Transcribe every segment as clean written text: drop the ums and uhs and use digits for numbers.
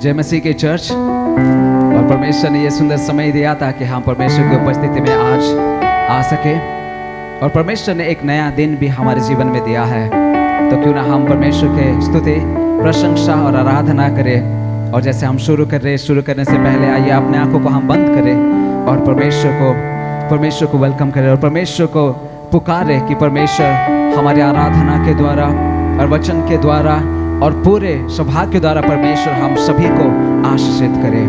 जय मसीह के चर्च। और परमेश्वर ने ये सुंदर समय दिया ताकि हम परमेश्वर की उपस्थिति में आज आ सके, और परमेश्वर ने एक नया दिन भी हमारे जीवन में दिया है। तो क्यों ना हम परमेश्वर के स्तुति, प्रशंसा और आराधना करें। और जैसे हम शुरू करने से पहले आइए अपने आंखों को हम बंद करें और परमेश्वर को वेलकम करें और परमेश्वर को पुकारे कि परमेश्वर हमारी आराधना के द्वारा और वचन के द्वारा और पूरे सभा के द्वारा परमेश्वर हम सभी को आशीषित करे।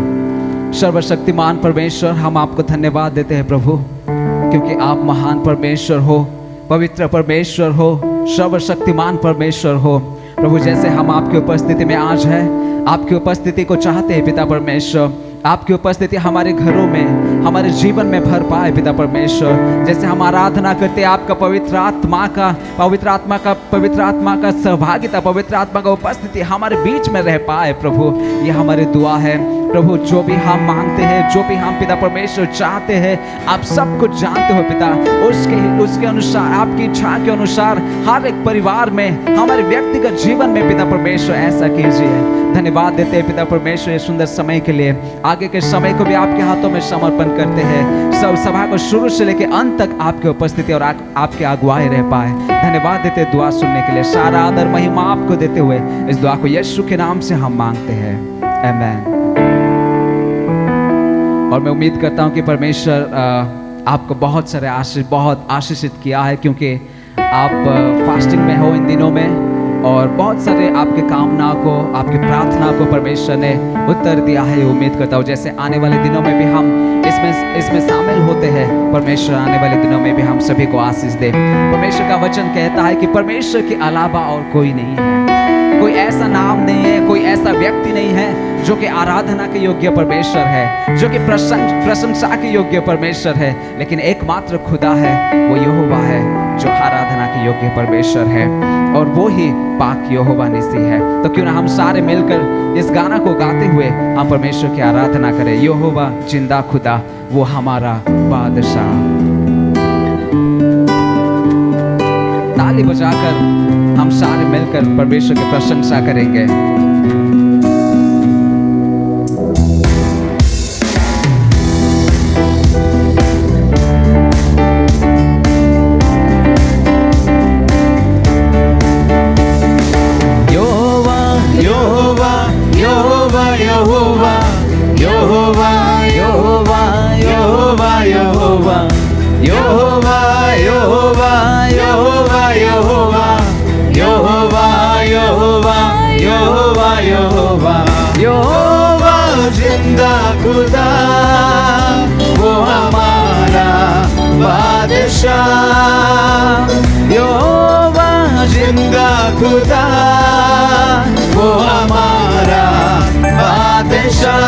सर्वशक्तिमान परमेश्वर, हम आपको धन्यवाद देते हैं प्रभु, क्योंकि आप महान परमेश्वर हो, पवित्र परमेश्वर हो, सर्वशक्तिमान परमेश्वर हो प्रभु। जैसे हम आपकी उपस्थिति में आज हैं, आपकी उपस्थिति को चाहते हैं पिता परमेश्वर, आपकी उपस्थिति हमारे घरों में, हमारे जीवन में भर पाए पिता परमेश्वर। जैसे हम आराधना करते हैं आपका पवित्र आत्मा का सहभागिता, पवित्र आत्मा का उपस्थिति हमारे बीच में रह पाए प्रभु, ये हमारी दुआ है प्रभु। जो भी हम मांगते हैं, जो भी हम पिता परमेश्वर चाहते हैं, आप सब कुछ जानते हो पिता। उसके अनुसार, आपकी इच्छा के अनुसार हर एक परिवार में, हमारे व्यक्तिगत जीवन में पिता परमेश्वर ऐसा कीजिए। धन्यवाद देते हैं पिता परमेश्वर ये सुंदर समय के लिए। आगे के समय को भी आपके हाथों में समर्पण करते हैं। सब सभा को शुरू से लेकर अंत तक आपकी उपस्थिति और आपके अगुवाई रह पाए। धन्यवाद देते दुआ सुनने के लिए। सारा आदर महिमा आपको देते हुए इस दुआ को यीशु के नाम से हम मांगते हैं, आमीन। और मैं उम्मीद करता हूँ कि परमेश्वर आपको बहुत आशीषित किया है, क्योंकि आप फास्टिंग में हो इन दिनों में, और बहुत सारे आपके कामना को, आपकी प्रार्थना को परमेश्वर ने उत्तर दिया है। उम्मीद करता हूँ जैसे आने वाले दिनों में भी हम इसमें शामिल होते हैं, परमेश्वर आने वाले दिनों में भी हम सभी को आशीष दे। परमेश्वर का वचन कहता है कि परमेश्वर के अलावा और कोई नहीं है, कोई ऐसा नाम नहीं है, कोई ऐसा व्यक्ति नहीं है जो कि आराधना के योग्य परमेश्वर है, जो कि प्रशंसा के योग्य परमेश्वर है, लेकिन एकमात्र खुदा है, वो यहोवा है जो आराधना के योग्य परमेश्वर है, और वो ही पाक यहोवा निसी है। तो क्यों ना हम सारे मिलकर इस गाना को गाते हुए हम परमेश्वर की आराधना करें। यहोवा जिंदा खुदा, वो हमारा बादशाह। ताली बजाकर हम सारे मिलकर परमेश्वर की प्रशंसा करेंगे। जिंदा खुदा, वो हमारा बादशाह। यहोवा जिंदा खुदा, वो हमारा बादशाह,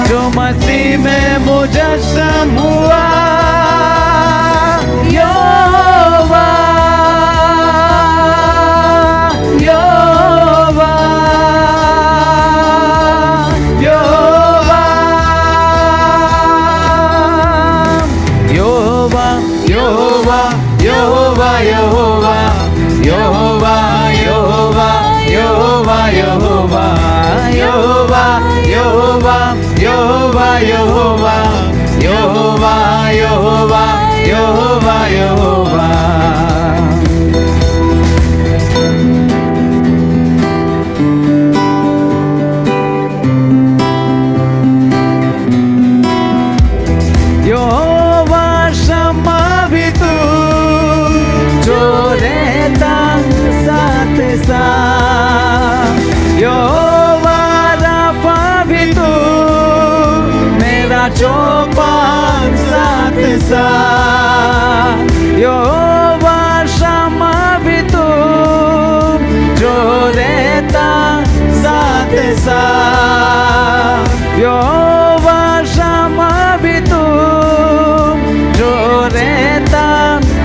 जो मसीह में मुजस्सम हुआ। यहोवा, यहोवा, यहोवा, यहोवा, यहोवा, यहोवा, यहोवा, यहोवा, यहोवा, यहोवा, यहोवा, यहोवा, यहोवा, यहोवा, यहोवा, यहोवा, यहोवा, यहोवा, यहोवा। यहोवा शम्मा भी तू, जो रहता साथ साथ। यहोवा राफा भी तू, मेरा चौपाल साथ साथ। यहोवा शम्मा भी तू, जो रहता साथ साथ। यहोवा शम्मा भी तू, जो रहता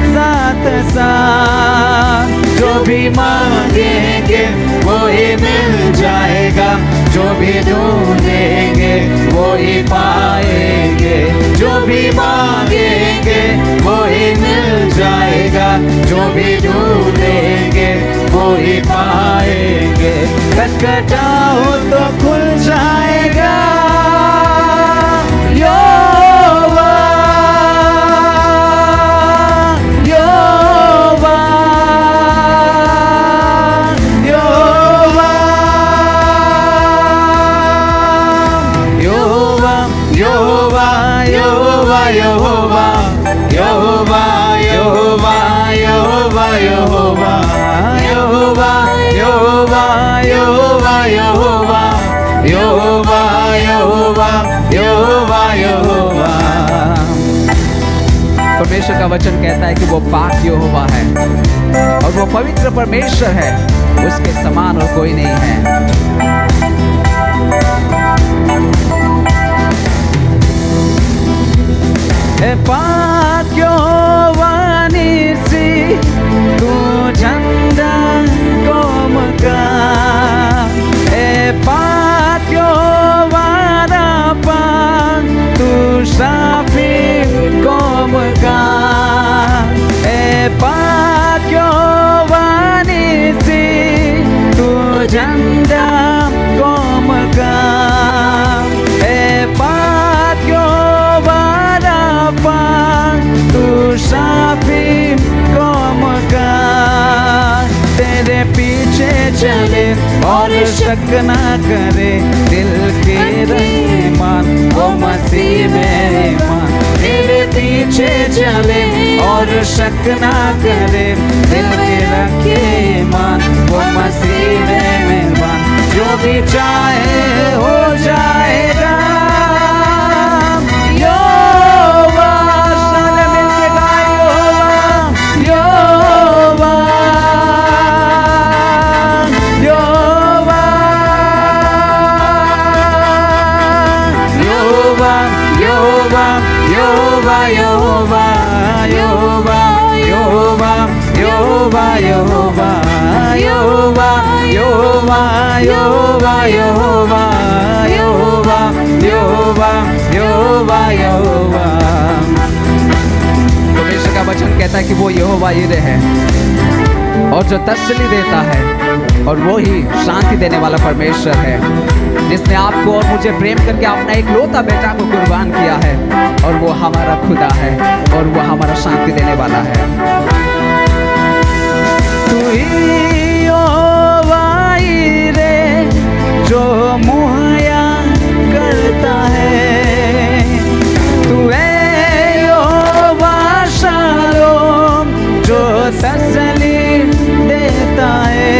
साथ साथ। जो भी मांगेंगे वो ही मिल जाएगा, जो भी ढूंढेंगे वो ही पाएंगे। जो भी मांगेंगे वो ही मिल जाएगा, जो भी ढूंढेंगे वो ही पाएंगे। खटखटाओ तो खुल यहोवा यहोवा यहोवा यहोवा यहोवा यहोवा यहोवा यहोवा यहोवा यहोवा यहोवा यहोवा यहोवा। परमेश्वर का वचन कहता है कि वो पाक यहोवा है और वो पवित्र परमेश्वर है, उसके समान और कोई नहीं है। पाक यहोवा निसी तू झंडा कौम का, पाक यहोवा राफा तू शाफी कौम का, पाक यहोवा निसी तू झंडा कौम का, पाक यहोवा राफा तू शाफी कौम का। तेरे पीछे चले और शक ना करे दिल के रहमान वो मसीह में ईमान। तेरे पीछे चले और शक ना करे दिल के रखे ईमान वो मसीह में ईमान। जो भी चाहे हो जाएगा यहोवा, सारे मिलके गाएं यहोवा यहोवा यहोवा यहोवा यहोवा यहोवा यहोवा यहोवा यहोवा यहोवा यहोवा यहोवा यहोवा यहोवा यहोवा यहोवा यहोवा यहोवा। परमेश्वर का वचन कहता है कि वो यहोवा यिरे है और जो तसल्ली देता है, और वो ही शांति देने वाला परमेश्वर है, जिसने आपको और मुझे प्रेम करके अपना एक लौता बेटा को कुर्बान किया है। और वो हमारा खुदा है और वो हमारा शांति देने वाला है। तू ही यहोवा यिरे जो मुहैया करता है, तू है यहोवा शालोम जो तसल्ली देता है,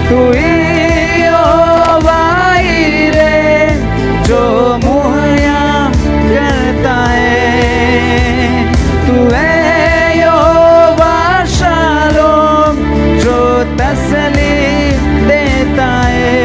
तू ही यहोवा यिरे जो मुहैया करता है, तू है यहोवा शालोम जो तसल्ली देता है।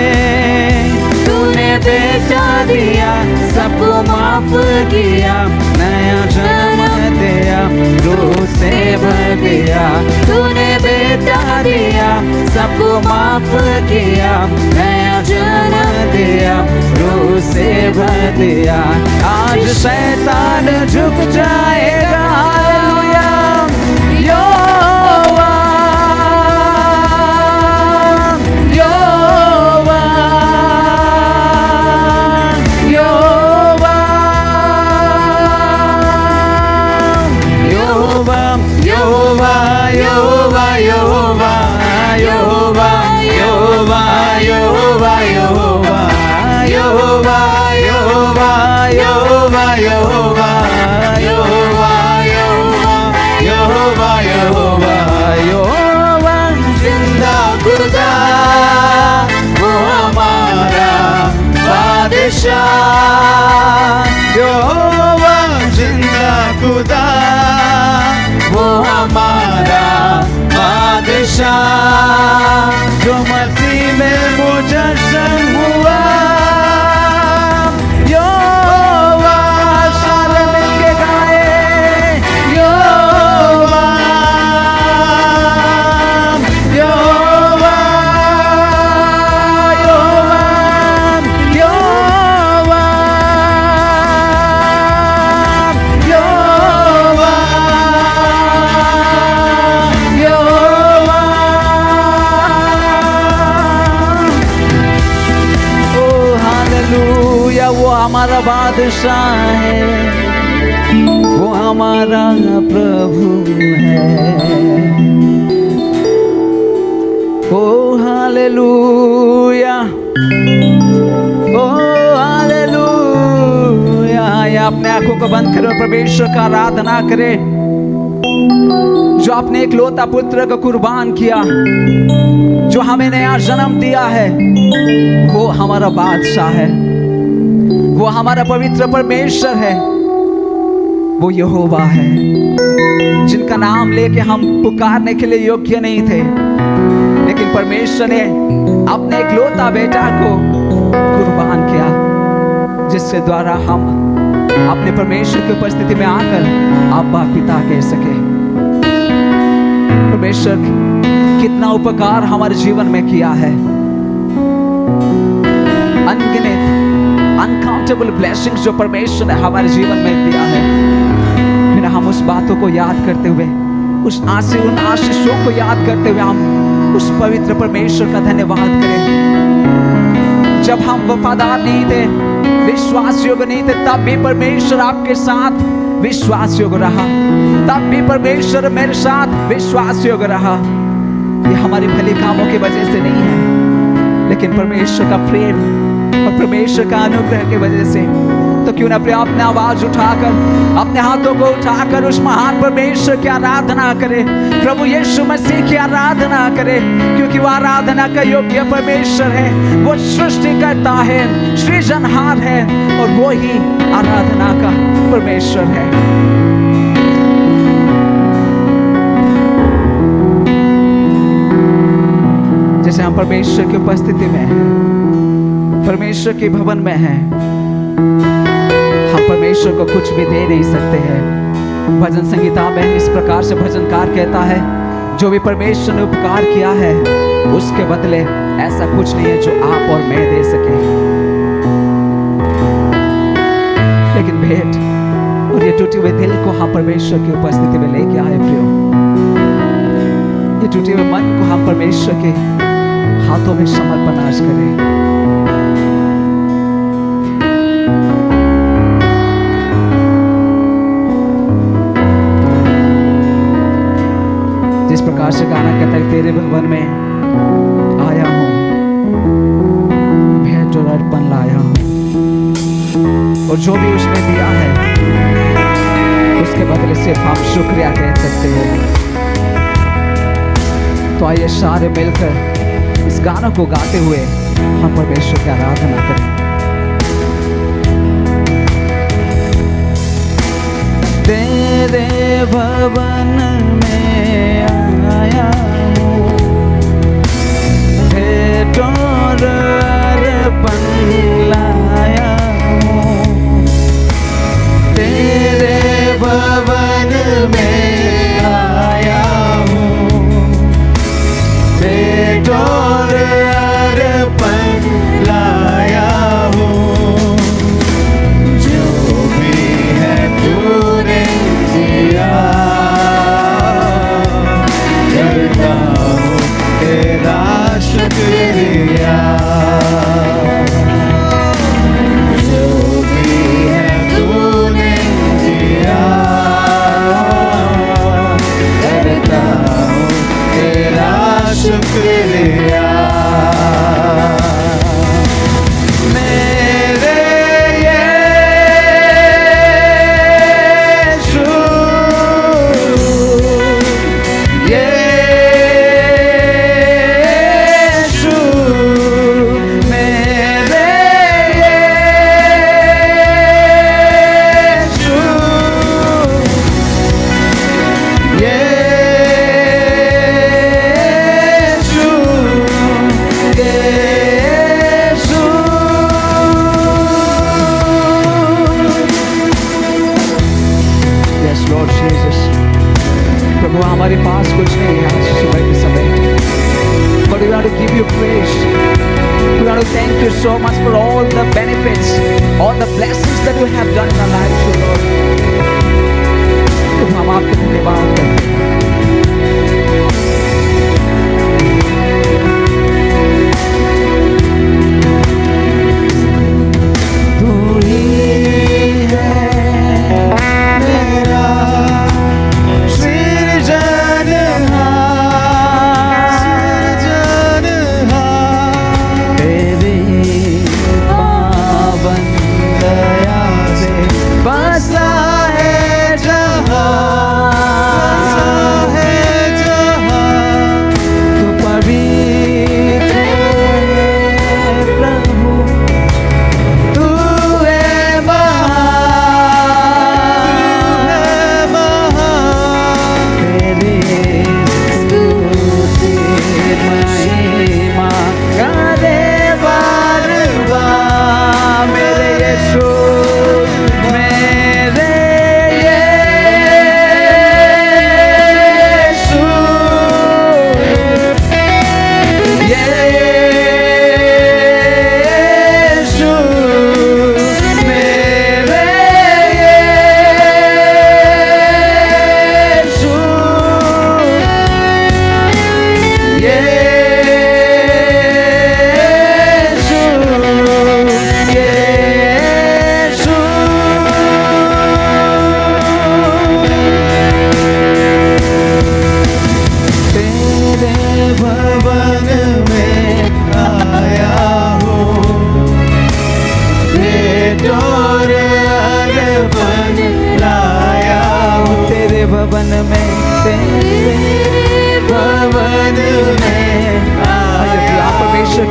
तूने बेटा दिया सबको माफ किया, नया जन्म दिया रूह से भर दिया। तूने बेटा दिया सबको माफ किया, नया जन्म दिया रूह से भर दिया। आज शैतान झुक जाएगा हालेलुया यहोवा यहोवा यहोवा यहोवा यहोवा यहोवा यहोवा यहोवा यहोवा यहोवा यहोवा यहोवा यहोवा यहोवा यहोवा यहोवा यहोवा यहोवा यहोवा जिंदा खुदा वो हमारा बादशाह। यहोवा जिंदा खुदा वो हमारा बादशाह, जो मसीह में मुजस्सम हुआ। यहोवा सारे मिलके गाए यहोवा यहोवा यहोवा यहोवा यहोवा यहोवा। ओ हालेलुया, वो हमारा बादशाह है, वो हमारा प्रभु है। ओ हालेलुया, ओ हालेलुया, या अपने आंखों को बंद करें और परमेश्वर का आराधना करें, जो अपने इकलौता पुत्र को कुर्बान किया, जो हमें नया जन्म दिया है। वो हमारा बादशाह है, वो हमारा पवित्र परमेश्वर है, वो यहोवा है, जिनका नाम लेके हम पुकारने के लिए योग्य नहीं थे, लेकिन परमेश्वर ने अपने इकलौता बेटा को कुर्बान किया, जिसके द्वारा हम अपने परमेश्वर की उपस्थिति में आकर अब्बा पिता कह सके। परमेश्वर कितना उपकार हमारे जीवन में किया है, अनगिनत अनकाउंटेबल ब्लेसिंग्स जो परमेश्वर ने हमारे जीवन में दिया है। फिर हम उस बातों को याद करते हुए, उन आशीषों को याद करते हुए हम उस पवित्र परमेश्वर का धन्यवाद करें। जब हम वफादार नहीं थे, विश्वास योग्य नहीं थे, तब भी परमेश्वर आपके साथ विश्वास योग्य रहा, तब भी परमेश्वर मेरे साथ विश्वास योग्य रहा। ये हमारी भले कामों की वजह से नहीं है, लेकिन परमेश्वर का प्रेम और परमेश्वर का अनुग्रह की वजह से। तो क्यों ना अपने आवाज उठाकर, अपने हाथों को उठाकर उस महान परमेश्वर की आराधना करें, प्रभु यीशु मसीह की आराधना करें, क्योंकि वो आराधना का योग्य परमेश्वर है। वो सृष्टिकर्ता है, सृजनहार है, और वो ही आराधना का परमेश्वर है। जैसे हम परमेश्वर की उपस्थिति में हैं, परमेश्वर के भवन में हैं, हम परमेश्वर को कुछ भी दे नहीं सकते हैं। भजन संगीता में इस प्रकार से भजनकार कहता है, जो भी परमेश्वर ने उपकार किया है उसके बदले ऐसा कुछ नहीं है जो आप और मैं दे सके। लेकिन भेंट और ये टूटे हुए दिल को हम परमेश्वर की उपस्थिति में लेके आए प्रियो। ये टूटे हुए मन को हम परमेश्वर के हाथों में समर्पण आज करें। जिस प्रकार से गाना कहता है, तेरे भवन में आया हूं, भेंट और अर्पण लाया हूं, और जो भी उसने दिया है उसके बदले सिर्फ हम शुक्रिया कह सकते हैं। तो आइए सारे मिलकर इस गानों को गाते हुए हम परमेश्वर की आराधना करें। तेरे भवन में आया हूँ, भेंट और अर्पण लाया हूँ। तेरे भवन में आया हूँ, भेंट और अर्पण लाया हूँ। जो भी है तूने दिया, करता हूँ तेरा शुक्रिया। जो भी है तूने दिया, करता हूँ तेरा शुक्रिया। मेरे प्रभु हमारे पास कुछ नहीं है आज सुबह के समय, but we want to give you praise. We want to thank you so much for all the benefits, all the blessings that you have done in our lives, O Lord. प्रभु हम आपको धन्यवाद करते हैं। तू ही है मेरा तेरी पावन दया से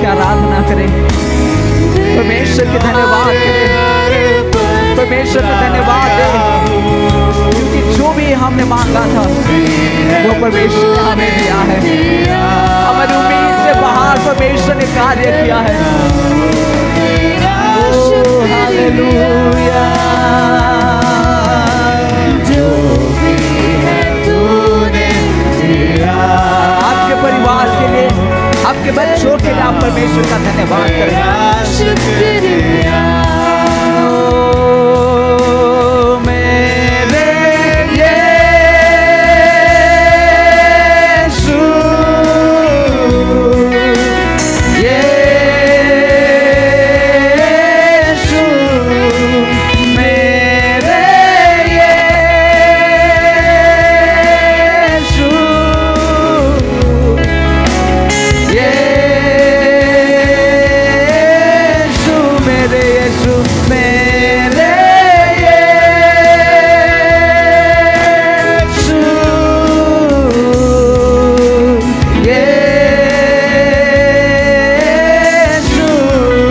आराधना करें, परमेश्वर के धन्यवाद करें, परमेश्वर को धन्यवाद दें, क्योंकि जो भी हमने मांगा था वो परमेश्वर ने हमें दिया है। हमारी उम्मीद से बाहर परमेश्वर ने कार्य किया है। हालेलुया। जो भी है तूने दिया, आपके परिवार के लिए, आपके बच्चों के लिए आप परमेश्वर का धन्यवाद करें। शुक्रिया मेरे यीशु, यीशु मेरे यीशु, यीशु मेरे यीशु मेरे यीशु,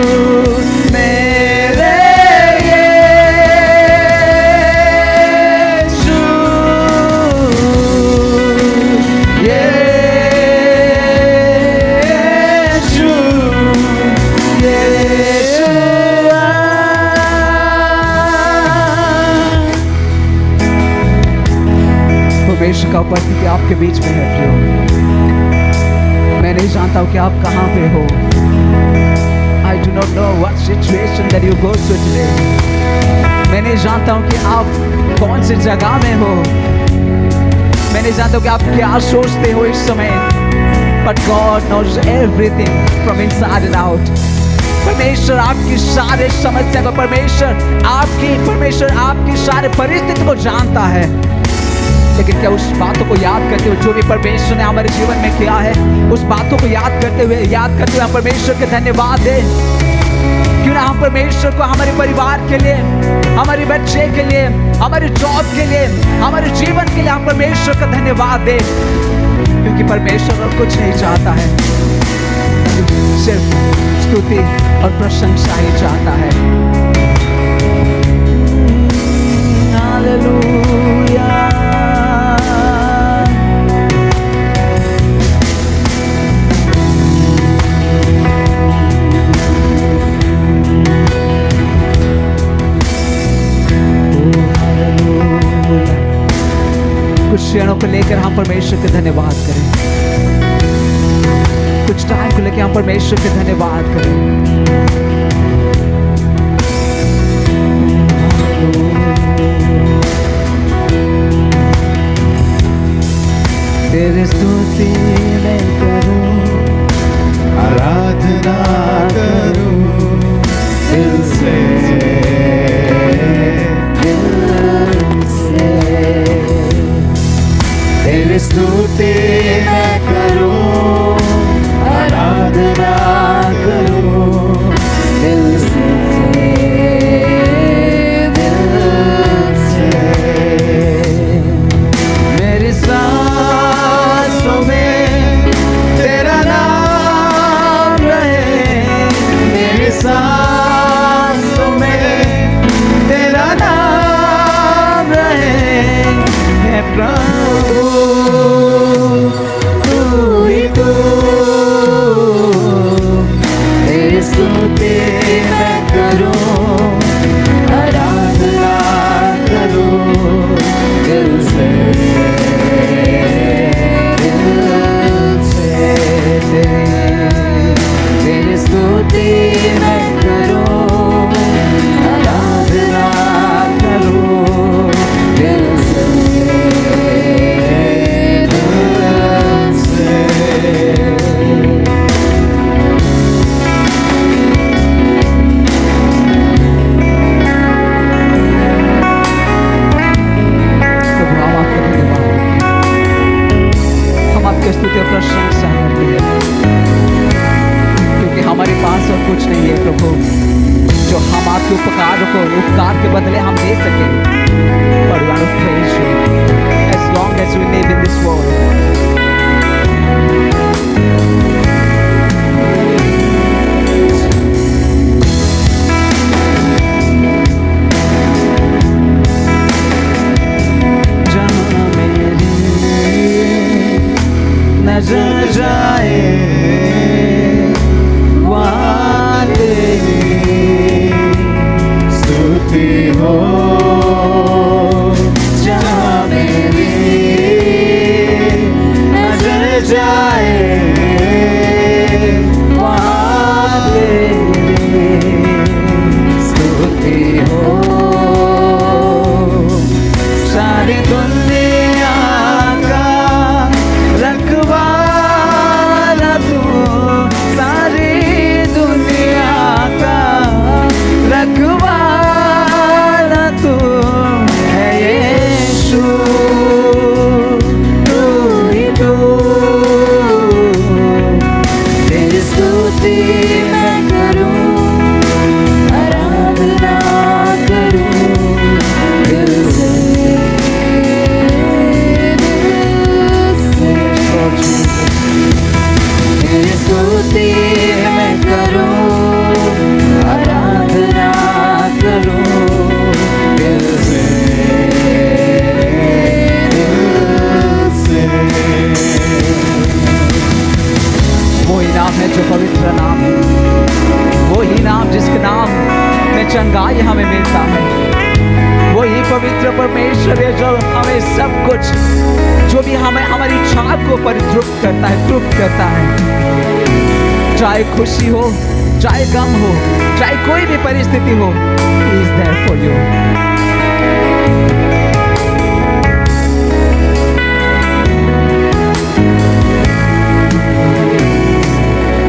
यीशु मेरे यीशु, परमेश्वर का उपस्थिति आपके बीच में है प्रियो। मैं नहीं जानता हूँ कि आप कहाँ पे हो। I do not know what situation that you go through today. मैं नहीं जानता हूँ कि आप कौन सी जगह में हो। मैं नहीं जानता हूँ कि आप क्या सोचते हो इस समय। But God knows everything from inside and out. परमेश्वर आपकी सारे समस्या को, परमेश्वर आपकी सारे परिस्थिति को जानता है। लेकिन क्या उस बातों को याद करते हुए, जो भी परमेश्वर ने हमारे जीवन में किया है, उस बातों को याद करते हुए हम परमेश्वर के धन्यवाद दें। क्यों ना हम परमेश्वर को हमारे परिवार के लिए, हमारे बच्चे के लिए, हमारे जॉब के लिए, हमारे जीवन के लिए हम परमेश्वर का धन्यवाद दें। क्योंकि परमेश्वर और कुछ नहीं चाहता है, सिर्फ स्तुति और प्रशंसा ही चाहता है। हालेलुया। कुछ क्षणों को लेकर हम परमेश्वर के धन्यवाद करें। कुछ टाइम को लेकर हम परमेश्वर के धन्यवाद करें। तेरे स्तुति मैं करूं, आराधना करूं दिल से, तेरी स्तुति मैं करूं, आराधना करूं दिल से, मेरी सांसों में तेरा नाम रहे, मेरी सांसों में तेरा नाम रहे। है प्रभु तू ही तू, तेरी स्तुति मैं करूं, आराधना करूं दिल से, तेरी स्तुति मैं करूं, आराधना करूं दिल से। स्तुति और प्रशंसा करते हैं, क्योंकि हमारे पास और कुछ नहीं है प्रभु जो हम आपके उपकार के बदले हम दे सकें। But we want to praise you as long as we live in this world. चंगाई हमें मिलता है। वही पवित्र परमेश्वर है जो हमें सब कुछ, जो भी हमें हमारी इच्छा को परितृप्त करता है, तृप्त करता है। चाहे खुशी हो, चाहे गम हो, चाहे कोई भी परिस्थिति हो, He is there for you।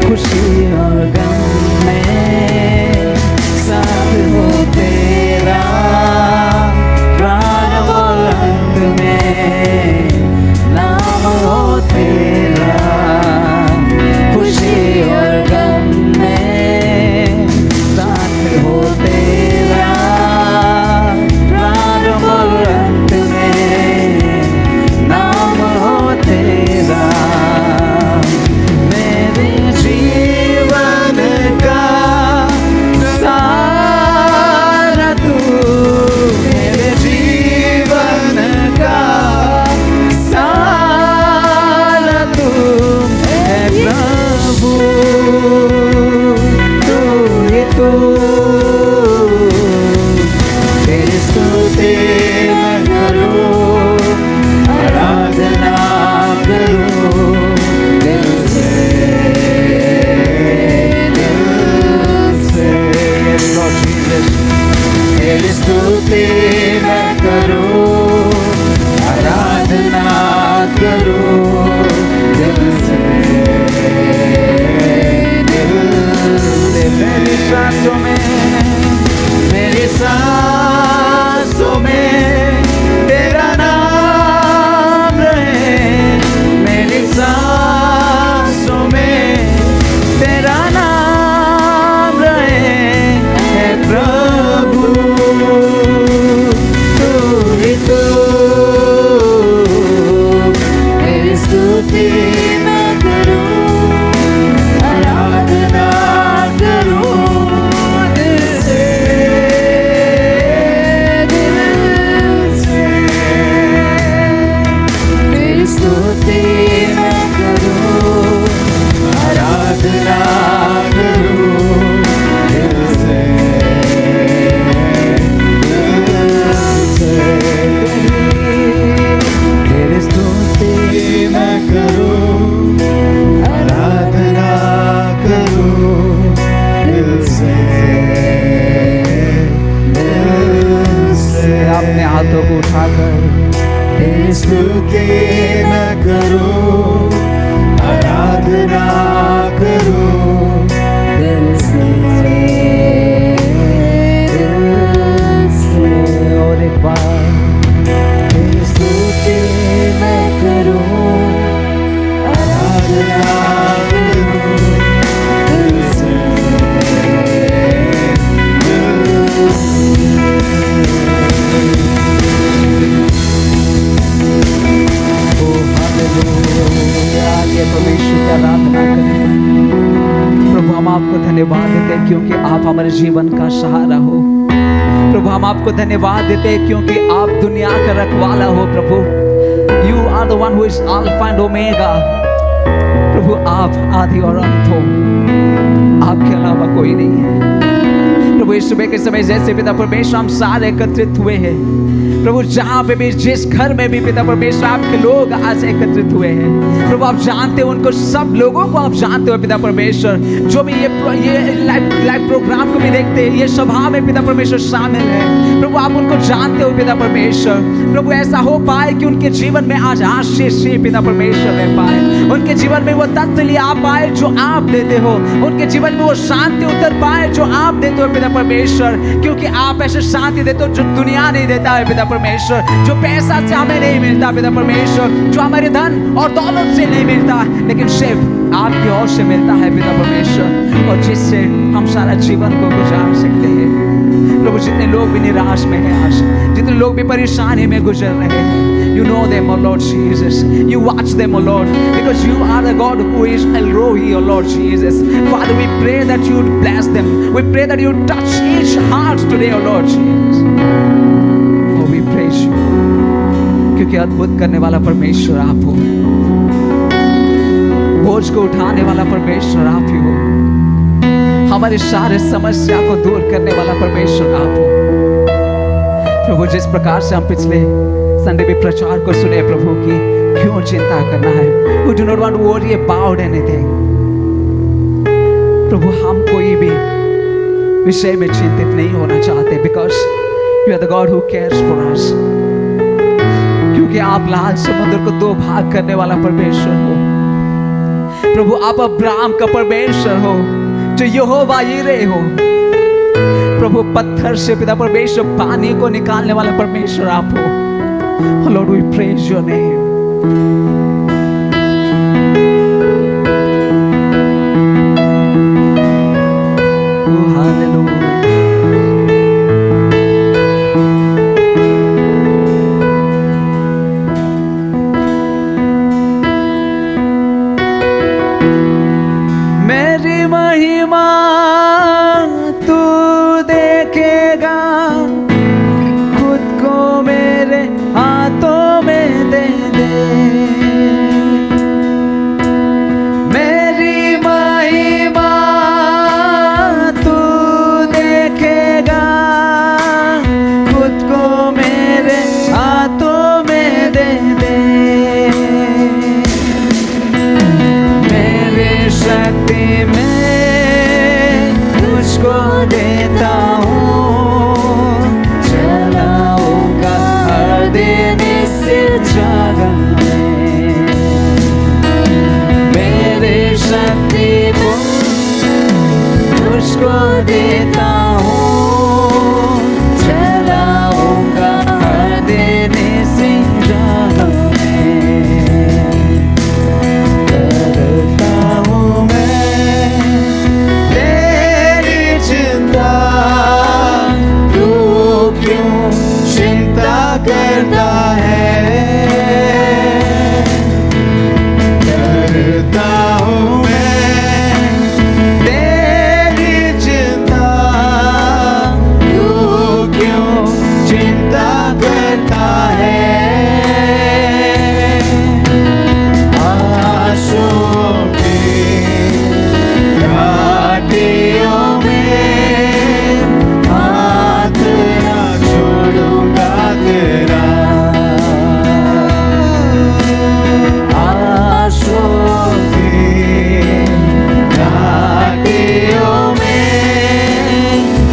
खुशी और गम में साथ हो तेरा, प्राण और अंत में नाम हो तेरा। खुशी और गम में साथ हो तेरा, प्राण और अंत में नाम हो तेरा। मेरे जीवन का सारा तू, मेरे जीवन का सारा तू है प्रभु, तू ही तू। तेरी स्तुति मैं करूं, आराधना करूं दिल से, Lord Jesus, तेरी स्तुति मैं करूं, आराधना करूं दिल से, दिल से। मेरी सांसों में तेरा नाम रहे, मेरी सांसों में तेरा नाम रहे। है प्रभु तू ही तू, तेरी स्तुति मैं करूं, आराधना करूं दिल से, दिल से। तेरी स्तुति मैं करूं, आराधना करूं दिल से, दिल से। तेरी स्तुति मैं करूं, आराधना करूं दिल से, दिल से। अपने हाथों को उठाकर तेरी स्तुति मैं करूं, आराधना करूं दिल से, दिल से। और एक बार तेरी स्तुति मैं करूं, आराधना करूं दिल से, दिल से। ओ हालेलुया, आगे परमेश्वर की आराधना करें। प्रभु हम आपको धन्यवाद देते हैं क्योंकि आप हमारे जीवन का सहारा हो। प्रभु हम आपको धन्यवाद देते हैं क्योंकि आप दुनिया का रखवाला हो। प्रभु you are the one who is alpha and omega. प्रभु आप आदि और अंत हो, आपके अलावा कोई नहीं है। प्रभु इस सुबह के समय जैसे पिता परमेश्वर हम सारे एकत्रित हुए हैं, प्रभु जहाँ पे भी, जिस घर में भी पिता परमेश्वर आपके लोग आज एकत्रित हुए हैं, प्रभु आप जानते हो उनको, सब लोगों को आप जानते हो पिता परमेश्वर, जो भी ये लाइव प्रोग्राम को भी देखते हैं, ये सभा में पिता परमेश्वर शामिल है। प्रभु आप उनको जानते हो पिता परमेश्वर। प्रभु ऐसा हो पाए कि उनके जीवन में आज आशीष ही पिता परमेश्वर रह पाए, उनके जीवन में वो तसल्ली आ पाए जो आप देते हो, उनके जीवन में वो शांति उतर पाए जो आप देते हो पिता परमेश्वर, क्योंकि आप ऐसे शांति देते हो जो दुनिया नहीं देता है पिता परमेश्वर, जो पैसा से हमें नहीं मिलता पिता परमेश्वर, जो हमारे धन और दौलत से नहीं मिलता, लेकिन सिर्फ आपकी ओर से मिलता है पिता परमेश्वर, और जिससे हम सारा जीवन को गुजार सकते हैं। प्रभु जितने लोग भी निराश में हैं आज, जितने लोग भी परेशानी में गुजर रहे हैं, you know them, O Lord Jesus. You watch them, O Lord, because you are the God who is El Rohi, O Lord Jesus. Father, we pray that you would bless them. We pray that you would touch each heart today, O Lord Jesus. Oh, we praise you, क्योंकि अद्भुत करने वाला परमेश्वर आप हो, बोझ को उठाने वाला परमेश्वर आप ही हो। हमारे सारे समस्या को दूर करने वाला परमेश्वर आप हो प्रभु। जिस प्रकार से हम पिछले संडे भी प्रचार को सुने प्रभु की क्यों चिंता करना है, We do not want to worry about anything। प्रभु हम कोई भी विषय में चिंतित नहीं होना चाहते, because you are the God who cares for us। क्योंकि आप लाल समुद्र को दो भाग करने वाला परमेश्वर हो प्रभु। आप अब्राहम का परमेश्वर हो, जो यहोवा यीरे हो प्रभु। पत्थर से पिता परमेश्वर पानी को निकालने वाला परमेश्वर आप हो। Lord, we praise your name। Oh, hallelujah। मेरी महिमा तू देखेगा, खुद को मेरे हाथों में दे दे। मेरी महिमा तू देखेगा, खुद को मेरे हाथों में दे दे। मेरे शक्ति में तुझको देता हूँ, चलाऊंगा हर दिन इस जगह में। मेरे शक्ति में तुझको देता हूँ, चलाऊंगा हर दिन इस जगह में। करता हूँ मैं तेरी चिंता, तू क्यों चिंता करता है। करता हूँ मैं तेरी चिंता, तू क्यों चिंता करता है। आंसुओं की घाटियों में हाथ ना छोड़ूंगा तेरा। आंसुओं की घाटियों में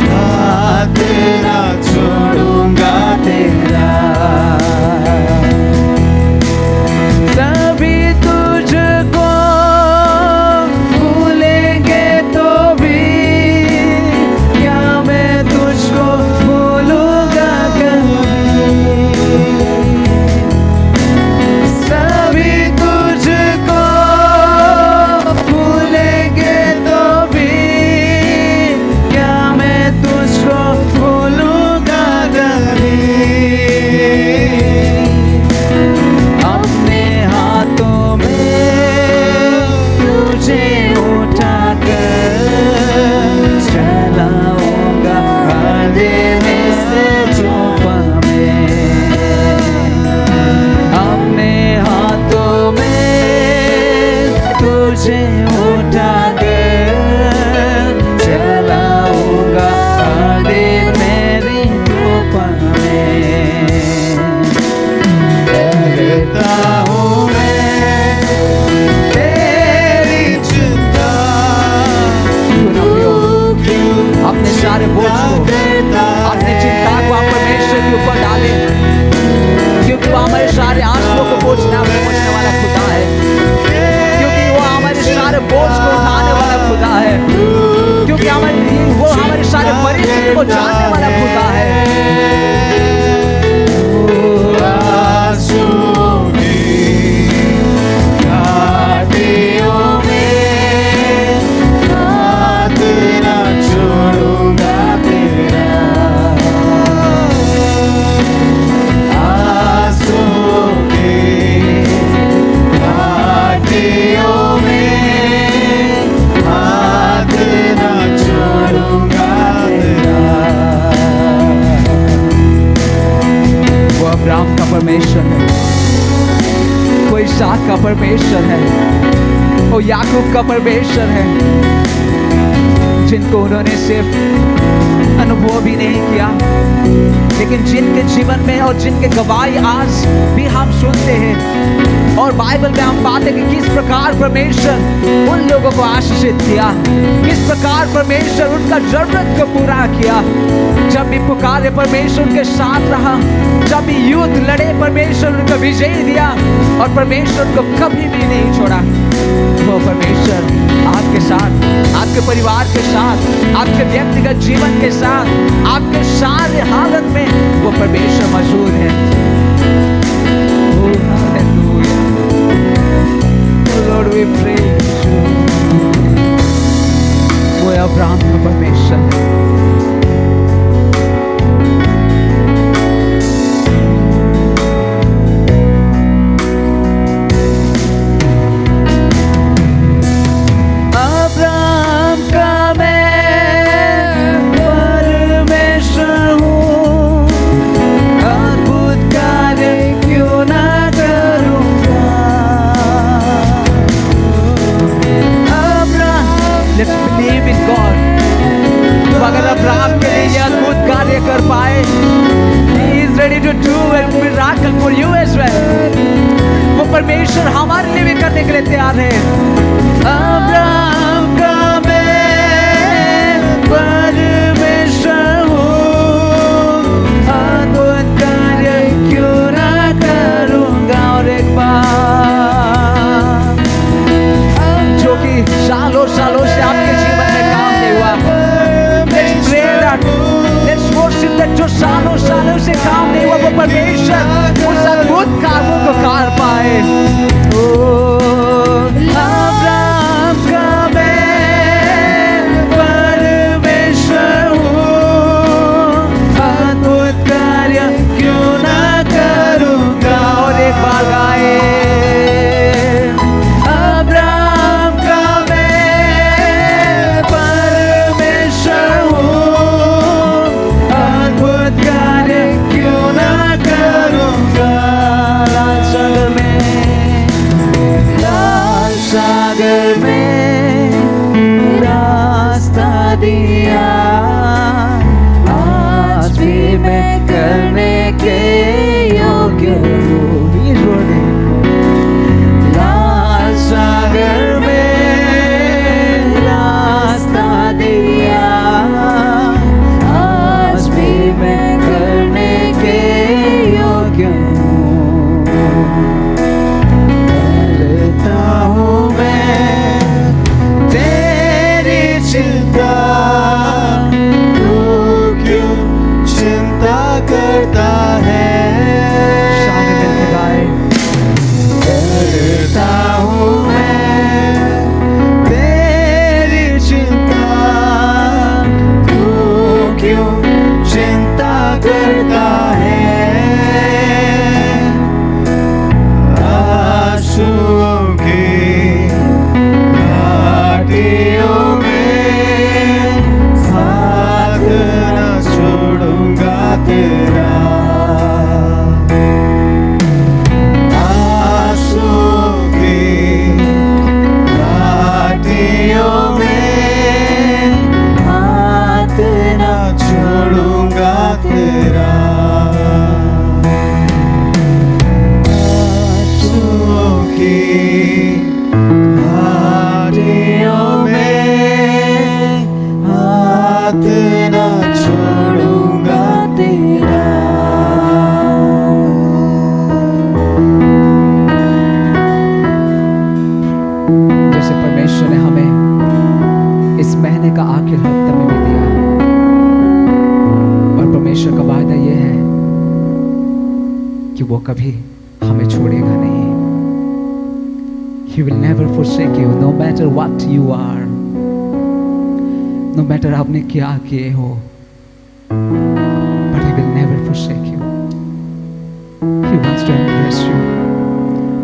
हाथ ना छोड़ूंगा तेरा। सभी तुझको भूलेंगे तो भी क्या मैं तुझको भूलूंगा कभी। सभी तुझको भूलेंगे तो भी क्या मैं तुझको भूलूंगा कभी। अपने हाथों में तुझे उठाकर चलाऊंगा हर दिन इस चौपा में। अपने हाथों में तुझे उठाकर चलाऊंगा हर दिन मेरी चौपा में। करता हूँ मैं तेरी चिंता, अपने सारे बोझ को, अपने चिंता को आप परमेश्वर के ऊपर डालें, क्योंकि वो हमारे सारे आंसुओं को पोंछने वाला खुदा है। क्योंकि वो हमारे सारे बोझ को उठाने वाला खुदा है। क्योंकि वो हमारे सारे परिस्थिति को जानने वाला खुदा है। आंसुओं की घाटियों में हाथ ना छोड़ूंगा तेरा। आंसुओं की घाटियों में हाथ ना छोड़ूंगा तेरा। वो अब्राहम का परमेश्वर है, वो इसहाक का परमेश्वर है, वो याकूब का परमेश्वर है। जिनको उन्होंने सिर्फ अनुभव भी नहीं किया, लेकिन जिनके जीवन में और जिनके गवाही आज भी हम सुनते हैं। और बाइबल में हम पाते कि किस प्रकार परमेश्वर उन लोगों को आशीषित किया, किस प्रकार परमेश्वर उनका जरूरत को पूरा किया। जब भी पुकारे परमेश्वर उनके साथ रहा, जब भी युद्ध लड़े परमेश्वर उनको विजय दिया, और परमेश्वर उनको कभी भी नहीं छोड़ा। वो परमेश्वर आपके साथ, आपके परिवार के साथ, आपके व्यक्तिगत जीवन के साथ, आपके सारे हालत में वो परमेश्वर मौजूद है। Oh, hallelujah. Oh Lord, we praise you. वो अब्राहम का परमेश्वर है। कर पाए, He is ready to do a miracle for you as well. वो परमेश्वर हमारे लिए भी करने के लिए तैयार है। अब्राहम का मैं परमेश्वर हूँ, अद्भुत कार्य क्यों ना करूँगा। और एक बार जो कि सालों सालों से आपके जीवन में काम नहीं हुआ, let's pray that, let's worship that जो सालों सालों से काम नहीं हुआ, वो परमेश्वर उस अद्भुत कामों को कर पाए। अब्राहम का मैं परमेश्वर हूँ, अद्भुत कार्य क्यों ना करूँगा। और एक बार गाए, अब्राहम का मैं परमेश्वर हूँ, अद्भुत कार्य क्यों ना करूँगा। लाल सागर में रास्ता दिया, आज भी मैं करने के योग्य हूँ। लाल सागर में रास्ता दिया, आज भी मैं करने के योग्य हूँ। करता हूँ मैं तेरी चिंता, तू क्यों चिंता करता है। सारे मिलके गाए, करता हूँ मैं तेरी चिंता, तू क्यों चिंता करता है। आंसुओं की घाटियों में साथ न छोड़ूंगा तेरा। आंसुओं की घाटियों में हाथ न छोड़ूंगा तेरा। आंसुओं की घाटियों में हाथ न छोड़ूंगा तेरा। जैसे परमेश्वर ने हमें इस महीने का आखिर हफ्ता में भी दिया, और परमेश्वर का वादा यह है कि वो कभी हमें छोड़ेगा नहीं। He will never forsake you, no matter what you are, no matter आपने क्या किए हो, but He will never forsake you. He wants to embrace you.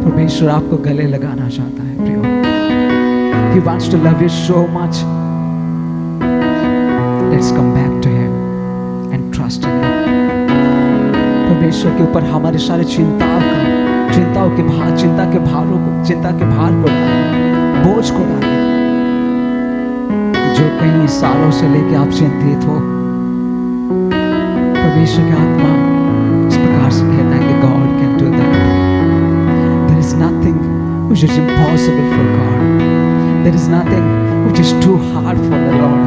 परमेश्वर आपको गले लगाना चाहता है प्रियो। He wants to love you so much. Let's come back to Him and trust in Him. परमेश्वर के ऊपर हमारे सारे चिंताओं के भार, चिंता के भार को डालें, बोझ को डालें। जो कई सालों से लेके आप चिंतित हो, परमेश्वर की आत्मा इस प्रकार से कहता है कि God can do that. There is nothing which is impossible for God. There is nothing which is too hard for the Lord.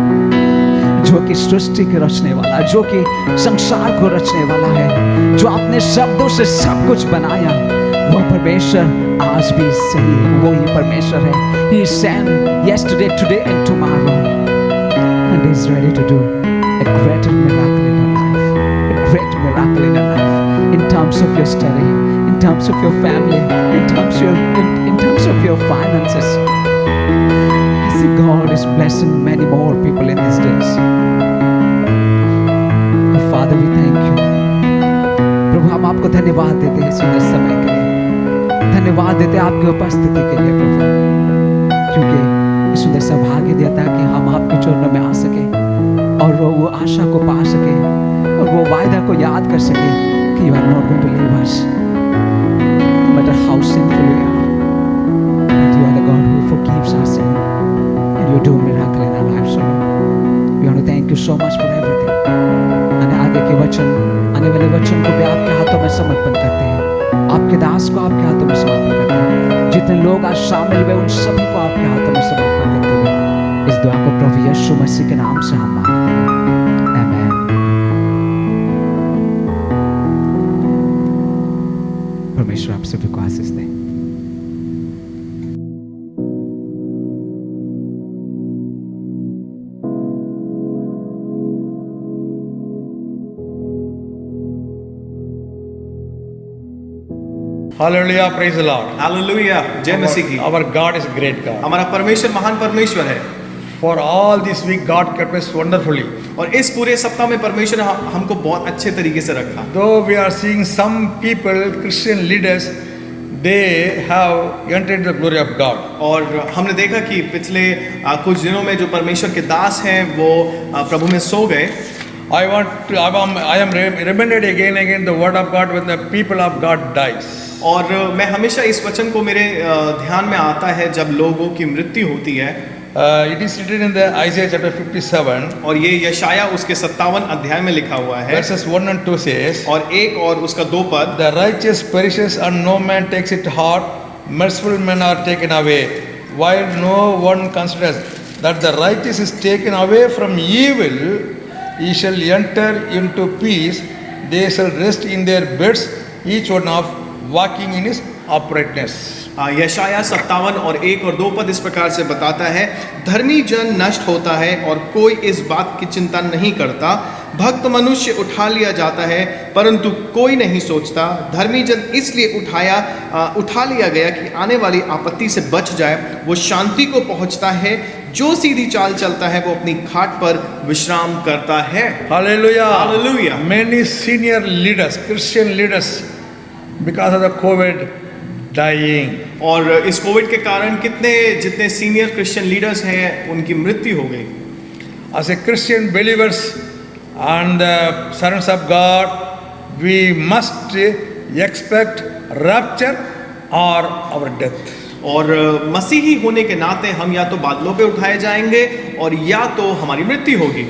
जो कि सृष्टि के रचने वाला, जो कि संसार को रचने वाला है, जो अपने शब्दों से सब कुछ बनाया, वो परमेश्वर आज भी सही है, वो ही परमेश्वर है. He is same yesterday, today and tomorrow, and he is ready to do a greater miracle in your life, a great miracle in your life, in terms of your study, in terms of your family, in terms of your finances. I see God is blessing many more people in these days. Oh, Father, we thank you. प्रभु, हम आपको धन्यवाद देते हैं सुंदर समय के लिए, धन्यवाद देते हैं आपकी उपस्थिति के लिए प्रभु, क्योंकि ये सुंदर सौभाग्य देता है कि हम आपके चरणों में आ सके और वो आशा को पा सके और वो वायदा को याद कर सके कि you are not going to leave us, no matter how sinful we are, but you are the God who forgives our sin and you do miracle in our lives. So we want to thank you so much for everything. आगे के वचन, आने वाले वचन को भी आपके हाथों में समर्पण करते हैं, आपके दास को आपके हाथों में समर्पण करते हैं. जितने लोग आज शामिल हुए उन सभी को आपके हाथों में समर्पण करते हुए इस दुआ को प्रभु यीशु मसीह के नाम से हम मांगते हैं. आमीन. परमेश्वर आप सभी को आशीष दे. Hallelujah, praise the Lord. Hallelujah, जय मसीह की. Our God is a great God. हमारा परमेश्वर महान परमेश्वर है. For all this week, God kept us wonderfully. और इस पूरे सप्ताह में परमेश्वर ने हमको बहुत अच्छे तरीके से रखा. Though we are seeing some people, Christian leaders, they have entered the glory of God. और हमने देखा कि पिछले कुछ दिनों में जो परमेश्वर के दास हैं वो प्रभु में सो गए. I am reminded again and again the word of God when the people of God dies. और मैं हमेशा इस वचन को मेरे ध्यान में आता है जब लोगों की मृत्यु होती है. It is written in the Isaiah chapter 57. और ये यशाया उसके 57 अध्याय में लिखा हुआ है. Verses 1 and 2 says, और 1 और उसका 2 पद, The righteous perishes and no man takes it heart, merciful men are taken away, while no one considers that the righteous is taken away from evil, he shall enter into peace, they shall rest in their beds, each one of walking in his uprightness. यशाया 57 और 1 और 2 पद इस प्रकार से बताता है, धर्मी जन नष्ट होता है और कोई इस बात की चिंता नहीं करता, भक्त मनुष्य उठा लिया जाता है परंतु कोई नहीं सोचता, धर्मी जन इसलिए उठा लिया गया कि आने वाली आपत्ति से बच जाए, वो शांति को पहुंचता है, जो सीधी चाल चलता है वो अपनी खाट पर विश्राम करता है. Hallelujah. Hallelujah. Many senior leaders, Christian leaders, because of the COVID, dying. और इस कोविड के कारण जितने सीनियर क्रिश्चियन लीडर्स हैं उनकी मृत्यु हो गई. As a Christian believers and servants of God, we must expect rapture or our death. और मसीही होने के नाते हम या तो बादलों पे उठाए जाएंगे और या तो हमारी मृत्यु होगी.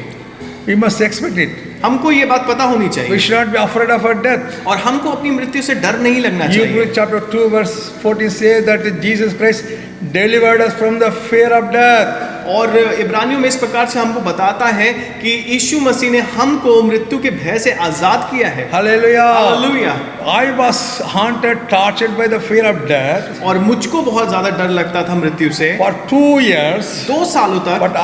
We must expect it. हमको ये बात पता होनी We चाहिए should not be afraid of our death. और हमको अपनी मृत्यु से डर नहीं लगना चाहिए. Hebrews chapter 2 verse 14 says that Jesus Christ delivered us from the fear of death. और इब्रानियों में इस प्रकार से हमको बताता है कि यीशु मसीह ने हमको मृत्यु के भय से आजाद किया है. Hallelujah. Hallelujah. I was haunted, tortured by the fear of death और मुझको बहुत ज्यादा डर लगता था मृत्यु से for 2 years. 2 सालों तक. But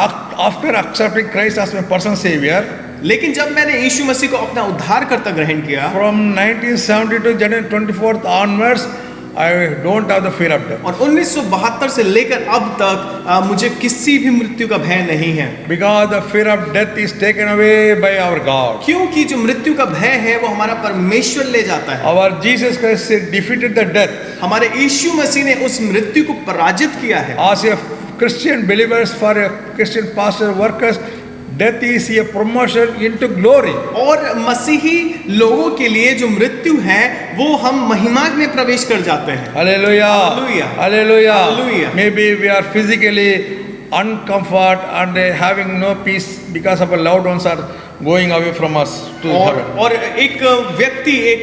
after accepting Christ as my personal savior, लेकिन जब मैंने यीशु मसीह को अपना उद्धारकर्ता ग्रहण किया, from 1972 January 24th onwards, I don't have the fear of death. और 1972 से लेकर अब तक मुझे किसी भी मृत्यु का भय नहीं है. Because the fear of death is taken away by our God. क्योंकि जो मृत्यु का भय है वो हमारा परमेश्वर ले जाता है. Our Jesus Christ defeated the death. हमारे यीशु मसीह ने उस मृत्यु को पराजित किया है. As a Christian believers, for a Christian pastor workers, death is a promotion into glory. और मसीही लोगों के लिए जो मृत्यु है वो हम महिमा में प्रवेश कर जाते हैं. Hallelujah. Hallelujah. Hallelujah. Hallelujah. Maybe we are physically uncomfort and having no peace because of our loved ones are going away from us to heaven. और एक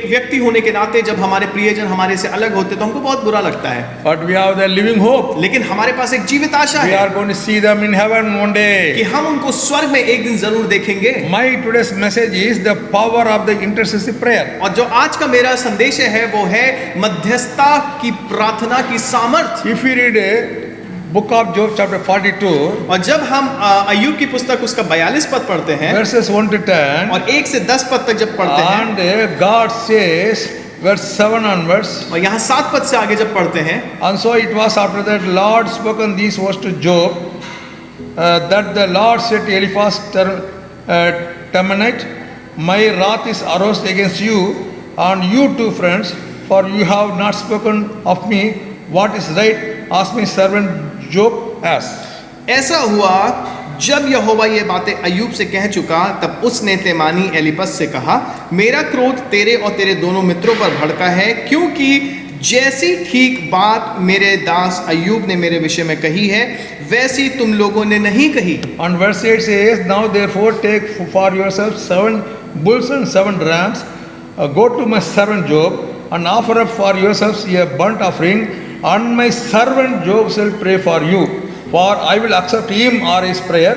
व्यक्ति होने के नाते जब हमारे प्रियजन हमारे से अलग होते तो हमको बहुत बुरा लगता है, But we have the living hope. लेकिन हमारे पास एक जीवित आशा We है are going to see them in heaven one कि day. हम उनको स्वर्ग में एक दिन जरूर देखेंगे। My today's message is the power of the intercessory prayer. और जो आज का मेरा संदेश है वो है मध्यस्थता की प्रार्थना की सामर्थ्य। If we read book of Job chapter 42 और जब हम अय्यूब की पुस्तक उसका 42 पद पढ़ते हैं verses 1 to 10, और 1 से 10 पद तक जब पढ़ते हैं and God says verse 7 onwards, और यहाँ 7 पद से आगे जब पढ़ते हैं, and so it was after that Lord spoken these words to Job, that the Lord said to Eliphaz Temanite, my wrath is aroused against you and you two friends, for you have not spoken of me what is right, as my servant Job has. ऐसा हुआ जब यहोवा ये बातें अय्यूब से कह चुका, तब उसने तेमानी एलिपस से कहा, मेरा क्रोध तेरे और तेरे दोनों मित्रों पर भड़का है, क्योंकि जैसी ठीक बात मेरे दास अय्यूब ने मेरे विषय में कही है वैसी तुम लोगों ने नहीं कही। And verse 8 says, now therefore take for yourselves 7 bulls and 7 rams, go to my servant Job and offer up for yourselves a burnt offering, and my servant Job shall pray for you, for I will accept him or his prayer,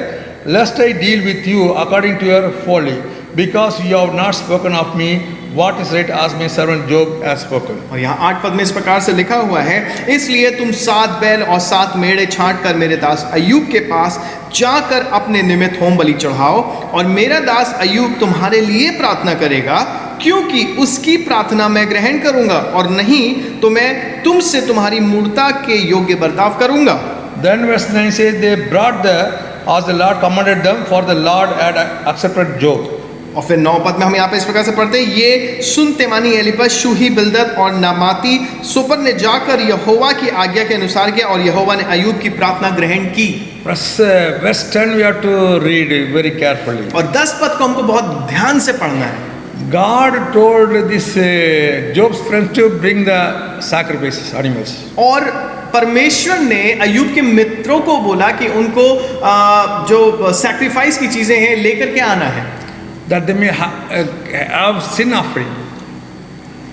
lest I deal with you according to your folly, because you have not spoken of me what is right, as my servant Job has spoken. और यहाँ 8 पद में इस प्रकार से लिखा हुआ है, इसलिए तुम 7 बैल और 7 मेढ़े छांट कर मेरे दास अय्यूब के पास जाकर अपने निमित्त होम बलि चढ़ाओ, और मेरा दास अय्यूब तुम्हारे लिए प्रार्थना करेगा, क्योंकि उसकी प्रार्थना मैं ग्रहण करूंगा, और नहीं तो मैं तुमसे तुम्हारी मूर्ता के योग्य बर्ताव करूंगा। Then verse 9 says, they brought as the Lord commanded them, for the Lord had accepted Job. और फिर 9 पद में हम यहाँ पे इस प्रकार से पढ़ते हैं, ये सुन तेमानी एलिपस शूही बिल्दद और नामाती सुपर ने जाकर यहोवा की आज्ञा के अनुसार किया, और यहोवा ने अय्यूब की प्रार्थना ग्रहण की। Verse 10 we have to read very carefully. और 10 पद को हमको बहुत ध्यान से पढ़ना है। God told this Job's friends to bring the sacrifices, animals. और परमेश्वर ने अय्यूब के मित्रों को बोला कि उनको जो सैक्रिफाइस की चीजें हैं लेकर के आना है, that they may have sin offering,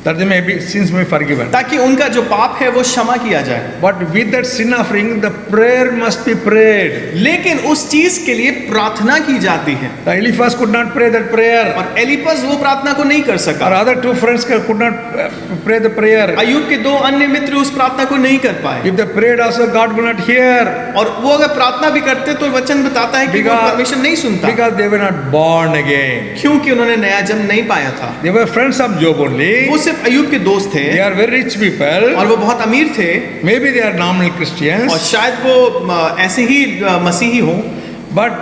that they may be sins may be forgiven. ताकि उनका जो पाप है वो क्षमा किया जाए। But with that sin offering, the prayer must be prayed. लेकिन उस चीज के लिए प्रार्थना की जाती है। The Eliphaz could not pray that prayer, और एलिपस वो प्रार्थना को नहीं कर or सका, other 2 friends could not pray the prayer. अय्यूब के 2 अन्य मित्र उस प्रार्थना को नहीं कर पाए। If they prayed also, God would not hear, और वो अगर प्रार्थना भी करते तो वचन बताता है कि वो परमेश्वर नहीं सुनता, because they were not born again. क्योंकि उन्होंने नया जन्म नहीं पाया था। They were friends of Job only. वो सिर्फ अय्यूब के दोस्त थे, They are very rich people. और वो बहुत अमीर थे, Maybe they are nominal Christians. और शायद वो ऐसे ही मसीही हों, But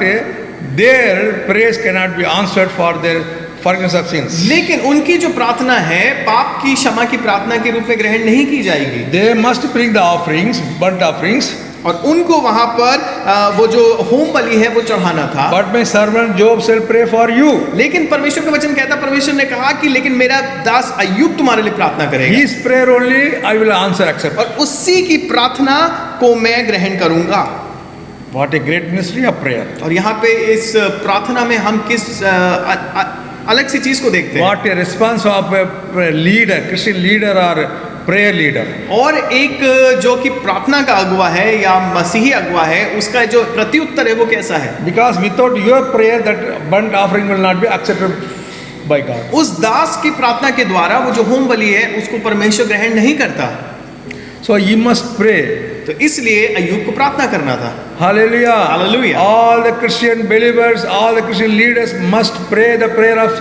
their prayers cannot be answered for their forgiveness of sins. लेकिन उनकी जो प्रार्थना है पाप की क्षमा की प्रार्थना के रूप में ग्रहण नहीं की जाएगी। They must bring the offerings, burnt offerings. और उनको वहां पर वो जो होम बलि है वो चढ़ाना था। But my servant Job shall pray for you. लेकिन परमेश्वर का वचन कहता, परमेश्वर ने कहा कि लेकिन मेरा दास अय्यूब तुम्हारे लिए प्रार्थना करेगा, His prayer only I will answer, accept. और उसी की प्रार्थना को मैं ग्रहण करूंगा। What a great mystery of prayer. और यहाँ पे इस प्रार्थना में हम किस अलग सी चीज को देखते हैं। What a response of a leader, Christian leader or prayer leader. और एक जो कि प्रार्थना का अगुवा है या मसीही अगुवा है, उसका जो प्रत्युत्तर है वो कैसा है? Because without your prayer, that burnt offering will not be accepted by God. उस दास की प्रार्थना के द्वारा वो जो होम बलि है उसको परमेश्वर ग्रहण नहीं करता। So you must pray. तो इसलिए अय्यूब को प्रार्थना करना था। Hallelujah. Hallelujah. All the Christian believers, all the Christian leaders must pray the prayer of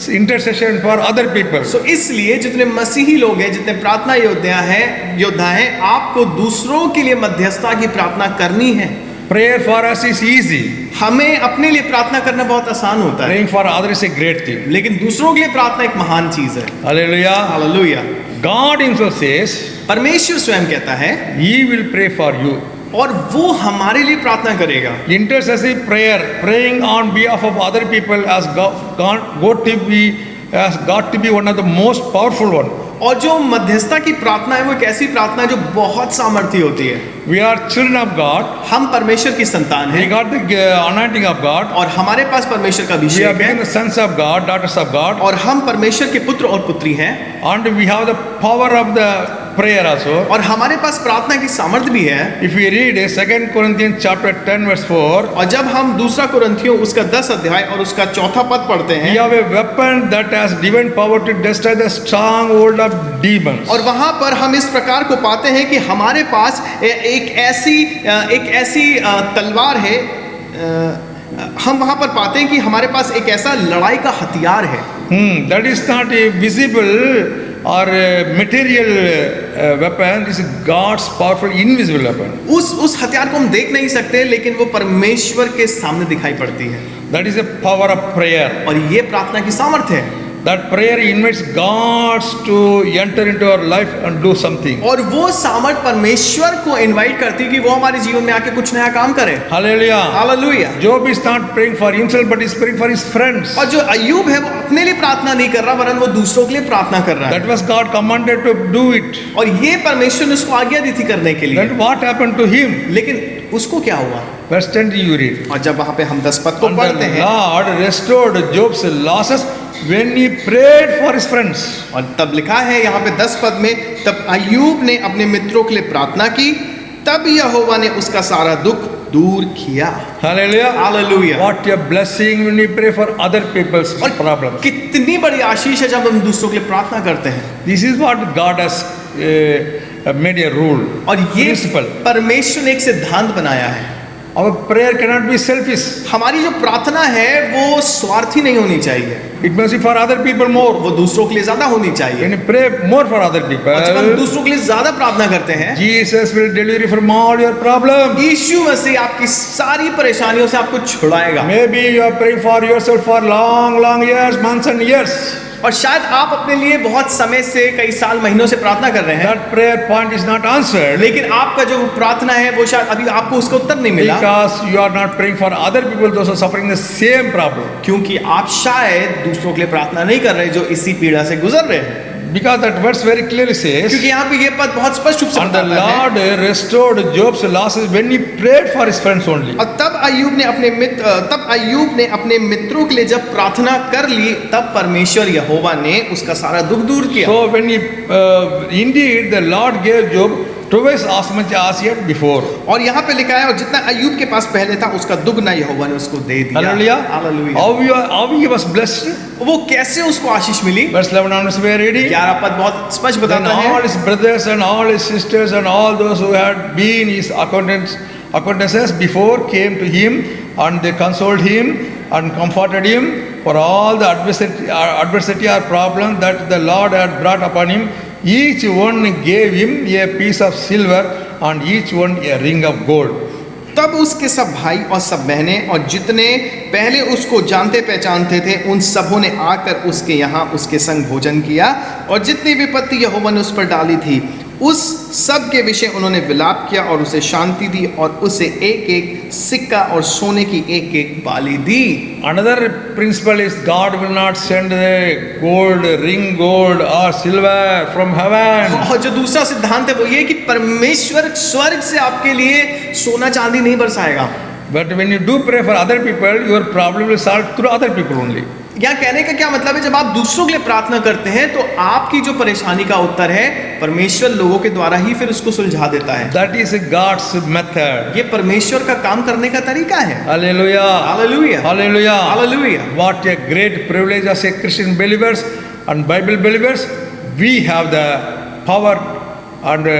intercession for other people. So इसलिए जितने मसीही लोग हैं, जितने प्रार्थना योद्धा हैं, आपको दूसरों के लिए मध्यस्थता की प्रार्थना करनी है। Prayer for us is easy. हमें अपने लिए प्रार्थना करना बहुत आसान होता है, Praying for others is a great thing. लेकिन दूसरों के लिए प्रार्थना एक महान चीज है। Hallelujah. Hallelujah. God himself says, परमेश्वर स्वयं कहता है, He will pray for you. और वो हमारे लिए प्रार्थना करेगा। Intercessory prayer, praying on behalf of other people, has got to be one of the most powerful one. और जो मध्यस्थता की प्रार्थना है वो एक ऐसी प्रार्थना है जो बहुत सामर्थी होती है। We are children of God. हम परमेश्वर की संतान We हैं got the anointing of God. और हमारे पास परमेश्वर का We are अभिषेक being है the sons of God, daughters of God. और हम परमेश्वर के पुत्र और पुत्री हैं And we have the power of the prayer also. और हमारे पास प्रार्थना की सामर्थ्य भी है। If we read 2 Corinthians chapter 10 verse 4, और जब हम दूसरा कुरिन्थियों उसका 10 अध्याय और उसका चौथा पद पढ़ते we हैं have a weapon that has divine power to destroy the stronghold of demons. और वहां पर हम इस प्रकार को पाते हैं कि हमारे पास एक ऐसी तलवार है। हम वहां पर पाते हैं कि हमारे पास एक ऐसा लड़ाई का हथियार है That is not a visible or a material weapon. This is God's powerful invisible weapon. उस हथियार को हम देख नहीं सकते लेकिन वो परमेश्वर के सामने दिखाई पड़ती है That is the power of prayer. और ये प्रार्थना की सामर्थ्य है। That prayer invites God to enter into our life and do something. और वो सामर्थ परमेश्वर को इनवाइट करती है कि वो हमारे जीवन में आके कुछ नया काम करे। Hallelujah. Hallelujah. Job is not praying for himself but is praying for his friends. और जो अय्यूब है वो अपने लिए प्रार्थना नहीं कर रहा वरन वो दूसरों के लिए प्रार्थना कर रहा है That was God commanded to do it. और ये परमेश्वर ने उसको आज्ञा दी थी करने के लिए। Then what happened to him? लेकिन उसको क्या हुआ? Verse 10 you read. और जब वहां पे हम 10 पद को And पढ़ते the हैं Lord restored Job's losses when he prayed for his friends. और तब लिखा है यहाँ पे 10 पद में, तब अय्यूब ने अपने मित्रों के लिए प्रार्थना की, तब यहोवा ने उसका सारा दुख दूर किया। Hallelujah. Hallelujah. What a blessing when we pray for other people's और problems. कितनी बड़ी आशीष है जब हम दूसरों के लिए प्रार्थना करते हैं। This is what God has made a rule. और ये Principle. परमेश्वर ने एक सिद्धांत बनाया है। Our prayer cannot be selfish. हमारी जो प्रार्थना है वो स्वार्थी नहीं होनी चाहिए, It must be for other people more. वो दूसरों के लिए ज्यादा होनी चाहिए। When you pray more for other और जब हम people, दूसरों के लिए ज्यादा प्रार्थना करते हैं, Jesus will deliver you from all your problems. यीशु मसीह आपकी सारी परेशानियों से आपको छुड़ाएगा। Maybe you are praying for yourself for long years, months and years. और शायद आप अपने लिए बहुत समय से, कई साल महीनों से प्रार्थना कर रहे हैं, That prayer point is not answered लेकिन आपका जो प्रार्थना है वो शायद अभी आपको उसका उत्तर नहीं मिला, because you are not praying for other people, those who are suffering the same problem. क्योंकि आप शायद दूसरों के लिए प्रार्थना नहीं कर रहे जो इसी पीड़ा से गुजर रहे हैं। Because that verse very clearly says, क्योंकि यहाँ पे ये पद बहुत स्पष्ट रूप से and the बताता है, Lord restored Job's losses when he prayed for his friends only. और तब अय्यूब ने अपने मित्रों के लिए जब प्रार्थना कर ली, तब परमेश्वर यहोवा ने उसका सारा दुख दूर किया। So when he indeed the Lord gave Job twice as much as he had before. और यहाँ पे लिखा है, और जितना अय्यूब के पास पहले था उसका दुगना यहोवा ने उसको दे दिया। Hallelujah. Hallelujah. How he was blessed. वो कैसे उसको आशीष मिली? Verse 11 onwards we are reading. 11 पद बहुत स्पष्ट Then बताता है, all his brothers and all his sisters and all those who had been his acquaintances before came to him, and they consoled him and comforted him for all the adversity or problem that the Lord had brought upon him. Each one gave him a piece of silver and each one a ring of gold. तब उसके सब भाई और सब बहनें और जितने पहले उसको जानते पहचानते थे उन सबों ने आकर उसके यहाँ उसके संग भोजन किया, और जितनी विपत्ति यहोवा ने उस पर डाली थी उस सब के विषय उन्होंने विलाप किया और उसे शांति दी और उसे एक एक सिक्का और सोने की एक एक बाली दी। Another principle is God will not send the gold, ring gold or silver from heaven. और जो दूसरा सिद्धांत है वो ये कि परमेश्वर स्वर्ग से आपके लिए सोना चांदी नहीं बरसाएगा। But when you do pray for other people, your problem will solve through other people only. यहाँ कहने का क्या मतलब है, जब आप दूसरों के लिए प्रार्थना करते हैं तो आपकी जो परेशानी का उत्तर है परमेश्वर लोगों के द्वारा ही फिर उसको सुलझा देता है। That is God's method. ये परमेश्वर का काम करने का तरीका है। Hallelujah. Hallelujah. Hallelujah. Hallelujah. What a great privilege as a Christian believers and Bible believers. We have the power and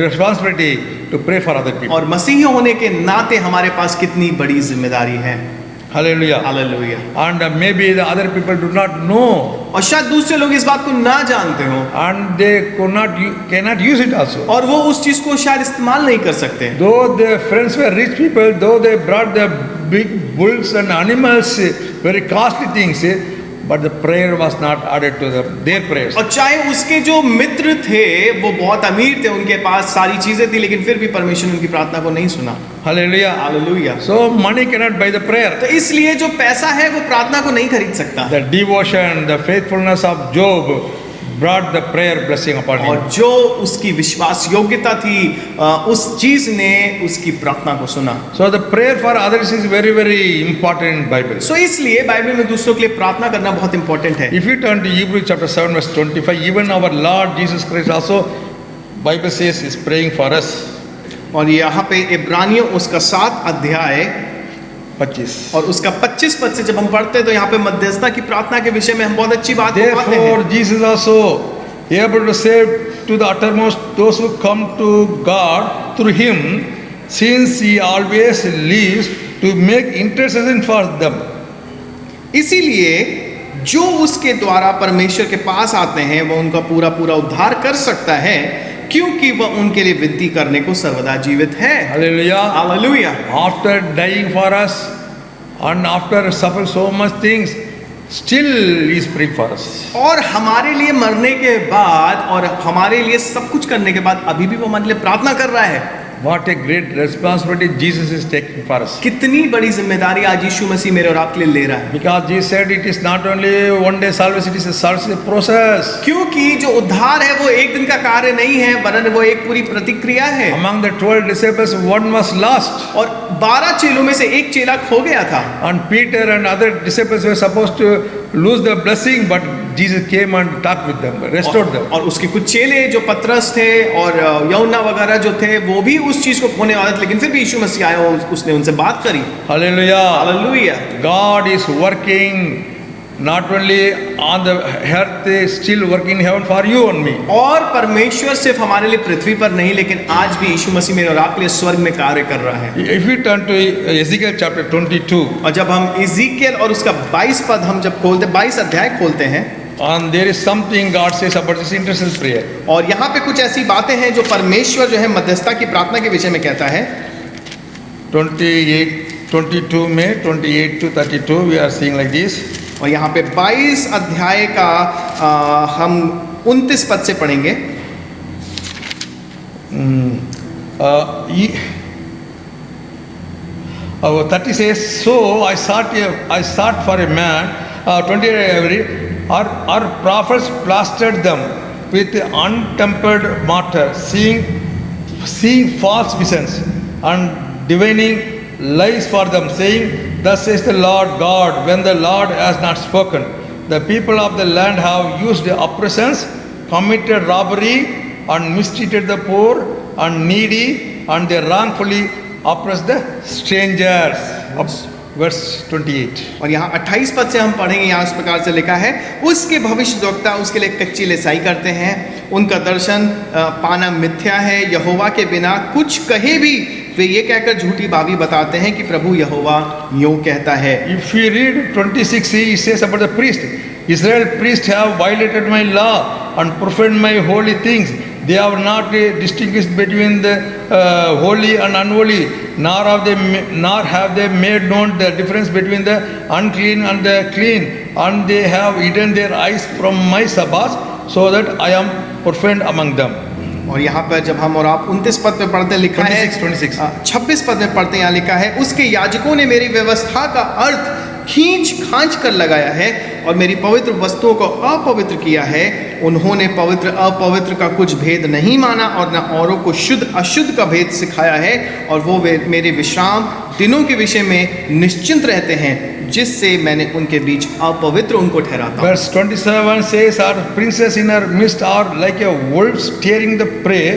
responsibility to pray for other people. और मसीही होने के नाते हमारे पास कितनी बड़ी जिम्मेदारी है। Hallelujah. Hallelujah. And maybe the other people do not know और शायद दूसरे लोग इस बात को ना जानते हो and they cannot use it also. और वो उस चीज को शायद इस्तेमाल नहीं कर सकते। Though their friends were rich people, though they brought the big bulls and animals, very costly things, but the prayer was not added to their prayers. और चाहे उसके जो मित्र थे वो बहुत अमीर थे, उनके पास सारी चीजें थी, लेकिन फिर भी परमेश्वर ने उनकी प्रार्थना को नहीं सुना। Hallelujah. Hallelujah. So money cannot buy the prayer. तो इसलिए जो पैसा है वो प्रार्थना को नहीं खरीद सकता। The devotion, the faithfulness of Job brought the prayer blessing upon और him. जो उसकी विश्वास योग्यता थी उस चीज ने उसकी प्रार्थना को सुना। So the prayer for others is very, very important in Bible. सो इसलिए बाइबल में दूसरों के लिए प्रार्थना करना बहुत इंपॉर्टेंट है। If you turn to Hebrews chapter 7 verse 25, even our Lord Jesus Christ also, Bible says, is praying for us. और यहाँ पे इब्रानियों उसका 7 अध्याय 25. और उसका 25 पद से जब हम पढ़ते हैं तो यहाँ पे मध्यस्थता की प्रार्थना के विषय में हम बहुत अच्छी बात को पाते हैं। Therefore, Jesus also able to save to the uttermost those who come to God through him, since he always lives to make intercession for them. इसीलिए जो उसके द्वारा परमेश्वर के पास आते हैं वो उनका पूरा पूरा उद्धार कर सकता है, क्योंकि वह उनके लिए विनती करने को सर्वदा जीवित है। Hallelujah. Hallelujah. After dying for us and after suffering so much things, still he is praying for us. और हमारे लिए मरने के बाद और हमारे लिए सब कुछ करने के बाद अभी भी वो हमारे लिए प्रार्थना कर रहा है। What a great responsibility Jesus is taking for us. कितनी बड़ी जिम्मेदारी आज यीशु मसीह मेरे और आपके लिए ले रहा है। Because Jesus said it is not only one day salvation, it is a salvation process. क्योंकि जो उद्धार है वो एक दिन का कार्य नहीं है, वरन वो एक पूरी प्रतिक्रिया है। Among the 12 disciples, one was lost. और 12 चेलों में से एक चेला खो गया था। And Peter and other disciples were supposed to lose the blessing, but Jesus came and talked with them, restored them. और उसके कुछ चेले जो पतरस थे और यूहन्ना वगैरह जो थे वो भी उस चीज को खोने वाले थे, लेकिन फिर भी यीशु मसीह आया और उसने उनसे बात करी। Hallelujah. Hallelujah. God is working not only on the earth, still working in heaven for you and me. और परमेश्वर सिर्फ हमारे लिए पृथ्वी पर नहीं, लेकिन आज भी यीशु मसीह मेरे और आपके लिए स्वर्ग में कार्य कर रहा है। If we turn to Ezekiel chapter 22, और जब हम इज़ीकियल और उसका 22 पद हम जब खोलते 22 अध्याय खोलते हैं, and there is something God says about this intercession prayer. और यहाँ पे कुछ ऐसी बातें हैं जो परमेश्वर जो है मध्यस्थता की प्रार्थना के विषय में कहता है। 22 में 28 to 32 we are seeing like this. और यहाँ पे 22 अध्याय का हम 29 पद से पढ़ेंगे। 30 says, so I sought for a man, 28 our prophets plastered them with untempered mortar, seeing false visions and divining lies for them, saying, thus says the Lord God, when the Lord has not spoken. The people of the land have used oppressions, committed robbery, and mistreated the poor and needy, and they wrongfully oppressed the strangers. Verse 28. और यहाँ 28 पद से हम पढ़ेंगे। यहाँ इस प्रकार से लिखा है, उसके भविष्यद्वक्ता उसके लिए कच्ची लिसाई करते हैं, उनका दर्शन पाना मिथ्या है, यहोवा के बिना कुछ कहे भी वे ये कहकर झूठी बावी बताते हैं कि प्रभु यहोवा यूं कहता है। If we read 26, he says about the priest, Israel priests have violated my law and profaned my holy things. They have not distinguished between the holy and unholy, nor have they made known the difference between the unclean and the clean, and they have hidden their eyes from my Sabbaths, so that I am profaned among them. और यहाँ पर जब हम और आप 29 पद पे पढ़ते लिखा है, 26 पद में पढ़ते यहाँ लिखा है, उसके याजकों ने मेरी व्यवस्था का अर्थ खींच खांच कर लगाया है और मेरी पवित्र वस्तुओं को अपवित्र किया है। उन्होंने पवित्र अपवित्र का कुछ भेद नहीं माना और न औरों को शुद्ध अशुद्ध का भेद सिखाया है, और वो मेरे विश्राम दिनों के विषय में निश्चिंत रहते हैं, जिससे मैंने उनके बीच अपवित्र उनको ठहराता हूं। Verse 27 says, our princes in our midst are like a wolves tearing the prey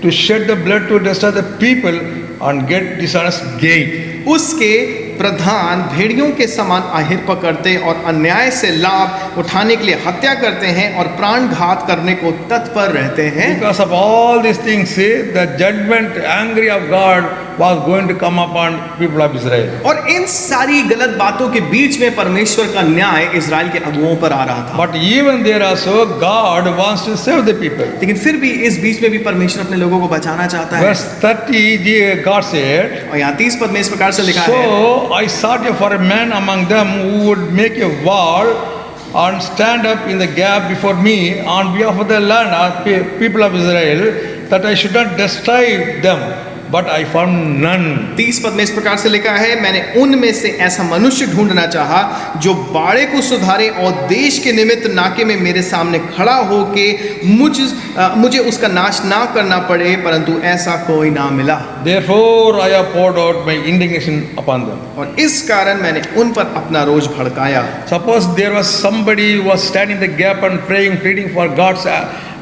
to shed the blood to destroy the people and get dishonest gain. उसके प्रधान भेड़ियों के समान आहिर पकड़ते और अन्याय से लाभ उठाने के लिए हत्या करते हैं और प्राण घात करने को तत्पर रहते हैं। Because of all these things, see, the judgment, angry of God was going to come upon people of Israel. और इन सारी गलत बातों के बीच में परमेश्वर का न्याय इजराइल के अगुओं पर आ रहा था। But even there also, God wants to save the people. लेकिन फिर भी इस बीच में भी परमेश्वर अपने लोगों को बचाना चाहता है। Verse 30, God said, और यहाँ 30 पद में इस प्रकार से लिखा है, so I sought for a man among them who would make a wall and stand up in the gap before me on behalf of the land, people of Israel, that I should not destroy them. but I found none. 30 पद में इस प्रकार से लिखा है, मैंने उनमें से ऐसा मनुष्य ढूंढना चाहा जो बाड़े को सुधारे और देश के निमित्त नाके में मेरे सामने खड़ा होके मुझे उसका नाश ना करना पड़े, परंतु ऐसा कोई ना मिला। Therefore I have poured out my indignation upon them. और इस कारण मैंने उन पर अपना रोष भड़काया। Suppose there was somebody who was standing in the gap and praying, pleading for God's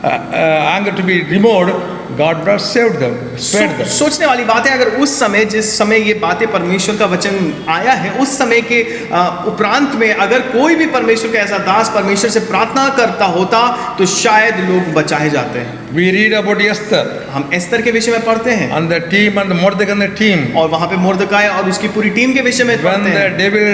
anger to be removed, God would have saved them, spared them. सोचने वाली बात है, अगर उस समय जिस समय ये बातें परमेश्वर का वचन आया है, उस समय के उपरांत में अगर कोई भी परमेश्वर का ऐसा दास परमेश्वर से प्रार्थना करता होता तो शायद लोग बचाए जाते हैं। We read about Esther हम एस्तर के विषय में पढ़ते हैं and the team and the Mordecai and the team. और वहाँ पे मोर्दकाय और उसकी पूरी टीम के विषय में When पढ़ते the हैं। devil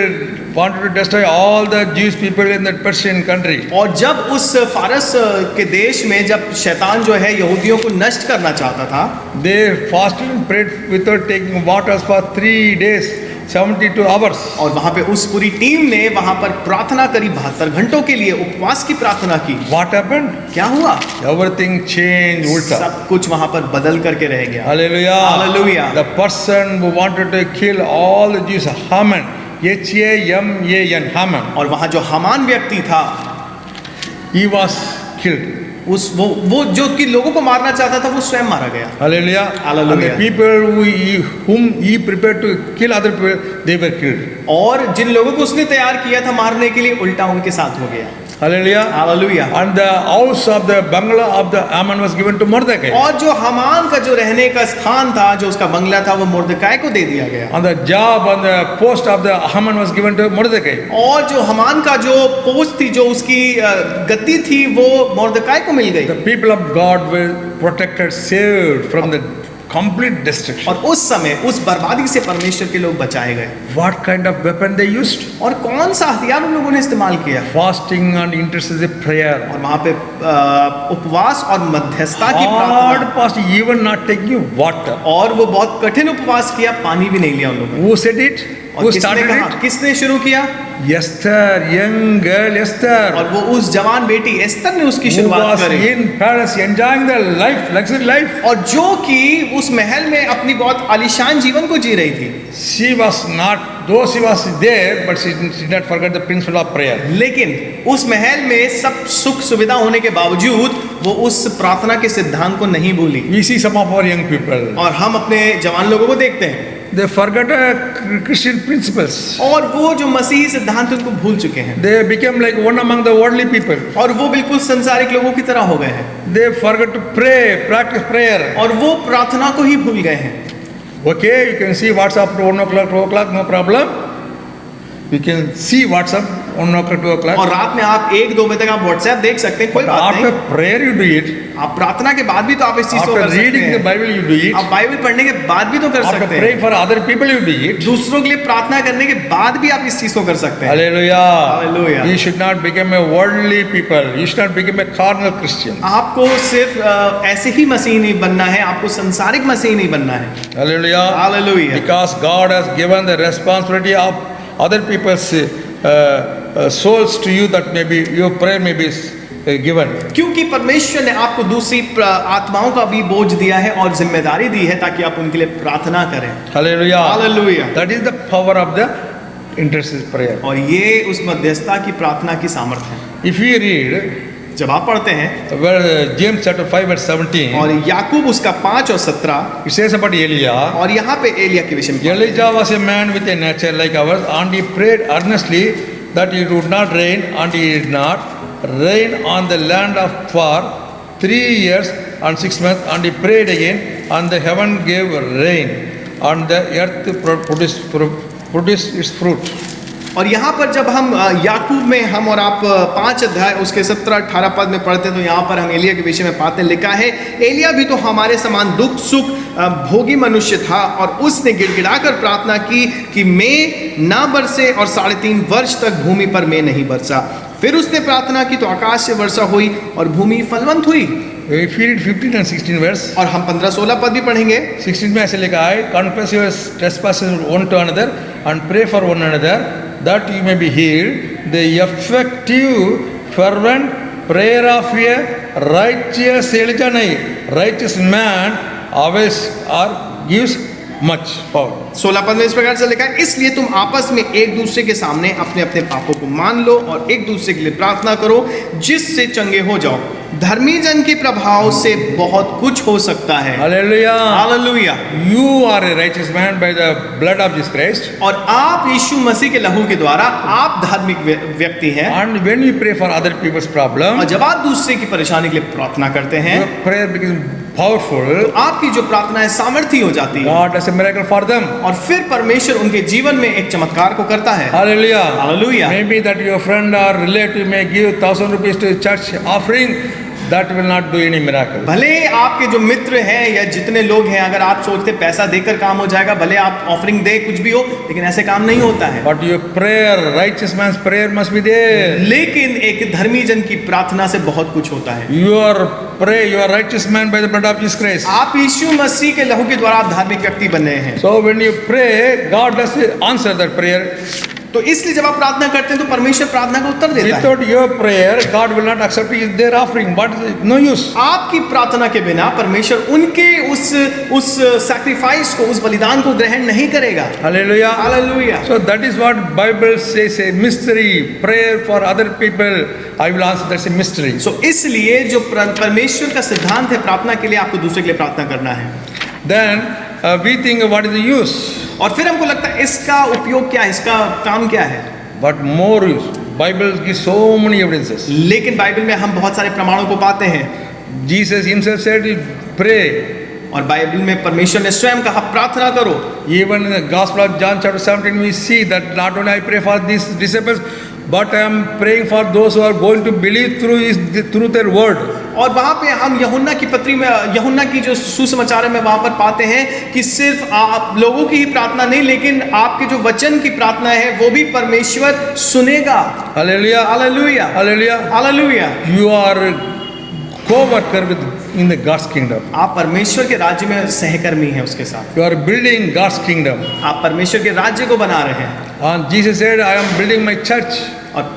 wanted to destroy all the Jewish people in that Persian country, और जब उस फारस के देश में जब शैतान जो है यहूदियों को नष्ट करना चाहता था, they fasted and prayed without taking waters for 3 days, 72 hours. और वहाँ पे उस पूरी टीम ने वहाँ पर प्रार्थना करी, 72 घंटों के लिए उपवास की प्रार्थना की। What happened? क्या हुआ? Everything changed, ulta. सब कुछ वहाँ पर बदल करके रह गया। Hallelujah. Hallelujah. The person who wanted to kill all the Jews, Haman, H-A-M-A-N, Haman, और वहाँ जो हामान व्यक्ति था, he was killed. वो जो कि लोगों को मारना चाहता था वो स्वयं मारा गया। Hallelujah. Hallelujah. And the people whom he prepared to kill other people, they were killed. और जिन लोगों को उसने तैयार किया था मारने के लिए, उल्टा उनके साथ हो गया। Hallelujah. Hallelujah. And the house of the bungalow of the Haman was given to Mordecai. और जो हामान का जो रहने का स्थान था, जो उसका बंगला था, वो मुर्दकाय को दे दिया गया। And the job on the post of the Haman was given to Mordecai. और जो हामान का जो पोस्ट थी, जो उसकी गद्दी थी, वो मुर्दकाय को मिल गई। The people of God were protected, saved from the complete destruction. और उस समय उस बर्बादी से परमेश्वर के लोग बचाए गए। What kind of weapon they used? और कौन सा हथियार उन लोगों ने इस्तेमाल किया? Fasting and intercessory prayer. और वहाँ पे उपवास और मध्यस्थता की Hard प्रार्थना, fast, even not taking water. और वो बहुत कठिन उपवास किया, पानी भी नहीं लिया उन लोगों ने। Who said it? और Who किसने started कहा? it? किसने शुरू किया? Esther, young girl Esther, और वो उस जवान बेटी एस्तर ने उसकी who शुरुआत was करी। in Paris enjoying the life, luxury life. और जो कि उस महल में अपनी बहुत आलीशान जीवन को जी रही थी, She was not, though she was there, but she did not forget the principle of prayer. लेकिन उस महल में सब सुख सुविधा होने के बावजूद वो उस प्रार्थना के सिद्धांत को नहीं भूली। We see some of our young people, और हम अपने जवान लोगों को देखते हैं, they forget Christian principles. और वो जो मसीही सिद्धांत उनको भूल चुके हैं, They become like one among the worldly people. और वो बिल्कुल संसारिक लोगों की तरह हो गए हैं, They forget to pray, practice prayer. और वो प्रार्थना को ही भूल गए हैं। Okay, you can see WhatsApp to 1 o'clock, 2 o'clock, no problem. You can see WhatsApp 1 o'clock, 2 o'clock. और रात में आप 1-2 बजे तक आप व्हाट्सएप देख सकते हैं, कोई But बात after नहीं। prayer you do it. आप प्रार्थना के बाद भी तो आप इस चीज को After कर सकते reading the हैं। Bible you do it. आप बाइबल पढ़ने के बाद भी तो कर After सकते praying हैं। for other people you do it. दूसरों के लिए प्रार्थना करने के बाद भी आप इस चीज को कर सकते हैं। Hallelujah. Hallelujah. You should not become a worldly people. You should not become a carnal Christian. आपको सिर्फ ऐसे ही मसीह नहीं बनना है, आपको संसारिक मसीह नहीं बनना है। Hallelujah. Hallelujah. Because God has given the responsibility of other people's souls to you, that maybe your prayer may be given. क्योंकि परमेश्वर ने आपको दूसरी आत्माओं का भी बोझ दिया है और जिम्मेदारी दी है ताकि आप उनके लिए प्रार्थना करें। Hallelujah. Hallelujah. That is the power of the intercessory prayer. और ये उस मध्यस्थता की प्रार्थना की सामर्थ्य है। If we read जब आप पढ़ते हैं James chapter 5 verse 17, और याकूब उसका 5 और 17, it says about Elijah. और यहाँ पे एलिया के विषय में Elijah was a man with a nature like ours, and he prayed earnestly that it would not rain, and it did not rain on the land for 3 years and 6 months, and he prayed again, and the heaven gave rain, and the earth produced its fruit. और यहाँ पर जब हम याकूब में हम और आप 5 अध्याय उसके 17-18 पद में पढ़ते हैं तो यहाँ पर हम एलिया के विषय में पाते हैं, लिखा है एलिया भी तो हमारे समान दुख सुख भोगी मनुष्य था और उसने गिड़गिड़ा कर प्रार्थना की कि मैं ना बरसे और 3.5 वर्ष तक भूमि पर मैं नहीं बरसा। फिर उसने प्रार्थना की तो आकाश से वर्षा हुई और भूमि फलवंत हुई। If you read 15 and 16 verse, और हम 15-16 पद भी पढ़ेंगे। 16 में ऐसे लिखा है, confess your trespasses one to another and pray for one another that you may be healed. The effective fervent prayer of a righteous Elijah नहीं, righteous man always are gives much power. 16 पद में इस प्रकार से लिखा है, इसलिए तुम आपस में एक दूसरे के सामने अपने अपने पापों को मान लो और एक दूसरे के लिए प्रार्थना करो जिससे चंगे हो जाओ। धर्मी जन के प्रभाव से बहुत कुछ हो सकता है। Hallelujah. Hallelujah. You are a righteous man by the blood of Jesus Christ. और आप यीशु मसीह के लहू के द्वारा आप धार्मिक व्यक्ति हैं। And when you pray for other people's problem, और जब आप दूसरे की परेशानी के लिए प्रार्थना करते हैं, your prayer becomes powerful. आपकी जो प्रार्थना है सामर्थी हो जाती है God does a miracle for them. और फिर परमेश्वर उनके जीवन में एक चमत्कार को करता है। Hallelujah. Hallelujah. Maybe that your friend or relative may give 1,000 rupees to a church offering. That will not do any miracle. भले आपके जो मित्र हैं या जितने लोग हैं, अगर आप सोचते पैसा देकर काम हो जाएगा, भले आप ऑफरिंग दे कुछ भी हो, लेकिन ऐसे काम नहीं होता है। But your prayer, righteous man's prayer must be there. लेकिन एक धर्मी जन की प्रार्थना से बहुत कुछ होता है। Your prayer, you are righteous man by the blood of Jesus Christ. आप यीशु मसीह के लहू के द्वारा आप धार्मिक व्यक्ति बने हैं। So when you pray, God does answer that prayer. तो इसलिए जब आप प्रार्थना करते हैं तो परमेश्वर प्रार्थना का उत्तर देता है। Without your prayer, God will not accept their offering. What is no use? आपकी प्रार्थना के बिना परमेश्वर उनके उस सैक्रिफाइस को, उस बलिदान को ग्रहण नहीं करेगा। Hallelujah. Hallelujah. So that is what Bible says, a mystery. Prayer for other people, I will answer. That's a mystery. सो इसलिए जो परमेश्वर का सिद्धांत है प्रार्थना के लिए, आपको दूसरे के लिए प्रार्थना करना है। Then we think, what is the use? और फिर हमको लगता है इसका उपयोग क्या है, इसका काम क्या है। But more use. Bible gives so many evidences. लेकिन बाइबल में हम बहुत सारे प्रमाणों को पाते हैं Jesus himself said, pray. और बाइबल में परमेश्वर ने स्वयं कहा प्रार्थना करो। Even in the Gospel of John chapter 17, we see that not only I pray for these disciples, but I am praying for those who are going to believe through their word. और वहाँ पे हम यूहन्ना की पत्री में, यूहन्ना की जो सुसमाचार में वहाँ पर पाते हैं कि सिर्फ आप लोगों की ही प्रार्थना नहीं, लेकिन आपके जो वचन की प्रार्थना है वो भी परमेश्वर सुनेगा। Hallelujah. Hallelujah. Hallelujah. Hallelujah. You are co-worker in the God's kingdom. आप परमेश्वर के राज्य में सहकर्मी हैं उसके साथ। You are building God's kingdom. आप परमेश्वर के राज्य को बना रहे हैं। And Jesus said, I am building my church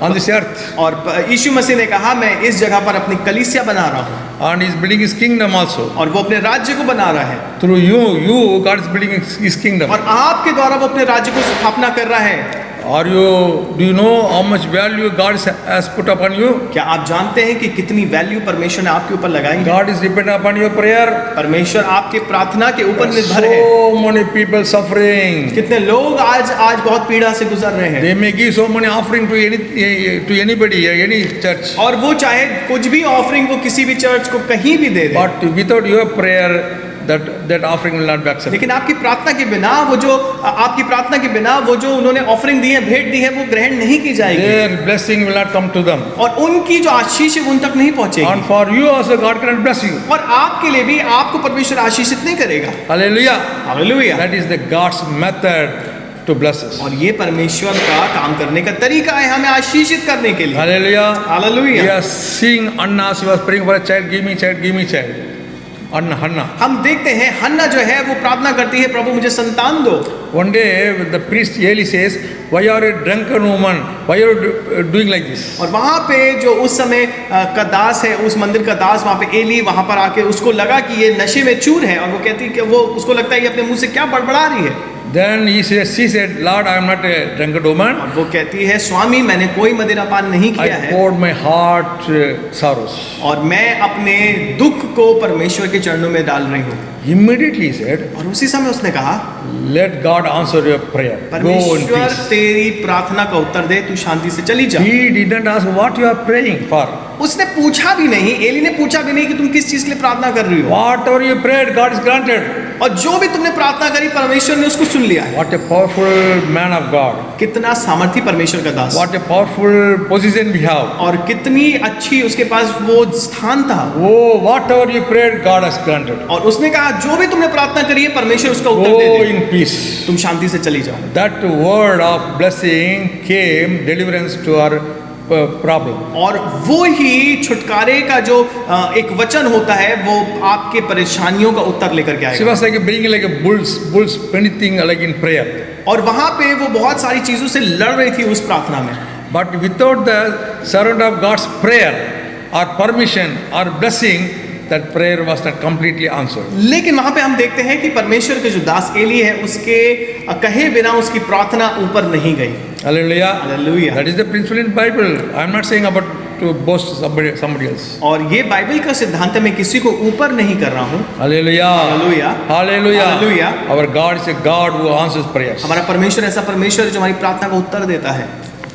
on this earth. और यीशु मसीह ने कहा मैं इस जगह पर अपनी कलीसिया बना रहा हूँ। And he is building his kingdom also. और वो अपने राज्य को बना रहा है। Through you, God is building his kingdom. और आपके द्वारा वो अपने राज्य को स्थापना कर रहा है। Do you know how much value God has put upon you? क्या आप जानते हैं कि कितनी वैल्यू परमेश्वर ने आपके ऊपर लगाई है? God is dependent upon your prayer. परमेश्वर आपके प्रार्थना के ऊपर निर्भर है। So many people suffering. कितने लोग आज बहुत पीड़ा से गुजर रहे हैं। They may give so many offering to anybody, any church. और वो चाहे कुछ भी ऑफरिंग वो किसी भी चर्च को कहीं भी दे दे। But without your prayer, that offering will not be accepted. लेकिन आपकी प्रार्थना के बिना वो जो उन्होंने ऑफरिंग दी है, भेंट दी है, वो ग्रहण नहीं की जाएगी। Their blessing will not come to them. और उनकी जो आशीष है वो उन तक नहीं पहुंचेगी। And for you also, God cannot bless you. और आपके लिए भी आपको परमेश्वर आशीषित नहीं करेगा। Hallelujah. Hallelujah. That is the God's method to bless us. और ये परमेश्वर का काम करने का तरीका है हमें आशीषित करने के लिए। Hallelujah. Hallelujah. We are seeing Anna, she was praying for a child, give me child, give me child. Hannah. हम देखते हैं हन्ना जो है वो प्रार्थना करती है, प्रभु मुझे संतान दो। One day the priest Eli says, why are you a drunken woman? Why are you doing like this? और वहाँ पे जो उस समय का दास है, उस मंदिर का दास वहाँ पे एली वहाँ पर आके उसको लगा कि ये नशे में चूर है, और वो कहती है कि वो उसको लगता है कि अपने मुंह से क्या बड़बड़ा रही है। Then she said, Lord, I am not a drunken woman. और वो कहती है स्वामी मैंने कोई मदिरापान नहीं किया I है, poured my heart sorrows. और मैं अपने दुख को परमेश्वर के चरणों में डाल रही हूँ। Immediately he said, और उसी समय उसने कहा let God answer your prayer. Go in परमेश्वर peace. तेरी प्रार्थना का उत्तर दे, तू शांति से चली जा। He didn't ask what you are praying for. उसने पूछा भी नहीं, एली ने पूछा भी नहीं कि तुम किस चीज के लिए प्रार्थना कर रही हो। Whatever you prayed, God is granted. और जो भी तुमने प्रार्थना करी परमेश्वर ने उसको सुन लिया है। What a powerful man of God. कितना सामर्थी परमेश्वर का दास। What a powerful position we have. और कितनी अच्छी उसके पास वो स्थान था। Oh, whatever you prayed, God has granted. और उसने कहा जो भी तुमने प्रार्थना करी है परमेश्वर उसका उत्तर Go they they, in peace. तुम शांति से चली जाओ। That word of blessing came deliverance to our problem. और वो ही छुटकारे का जो एक वचन होता है वो आपके परेशानियों का उत्तर लेकर के She आएगा। was like bringing like a bulls anything like in prayer. और वहां पे वो बहुत सारी चीजों से लड़ रही थी उस प्रार्थना में। But without the servant of God's prayer or permission or blessing, that prayer was not completely answered. लेकिन वहां पे हम देखते हैं कि परमेश्वर के जो दास एली है उसके कहे बिना उसकी प्रार्थना ऊपर नहीं गई। Hallelujah. Hallelujah. That is the principle in Bible. I am not saying about to boast somebody else. और ये बाइबल का सिद्धांत है, मैं किसी को ऊपर नहीं कर रहा हूँ। Hallelujah. Hallelujah. Hallelujah. Hallelujah. Our God is a God who answers prayers. हमारा परमेश्वर ऐसा परमेश्वर है जो हमारी प्रार्थना को उत्तर देता है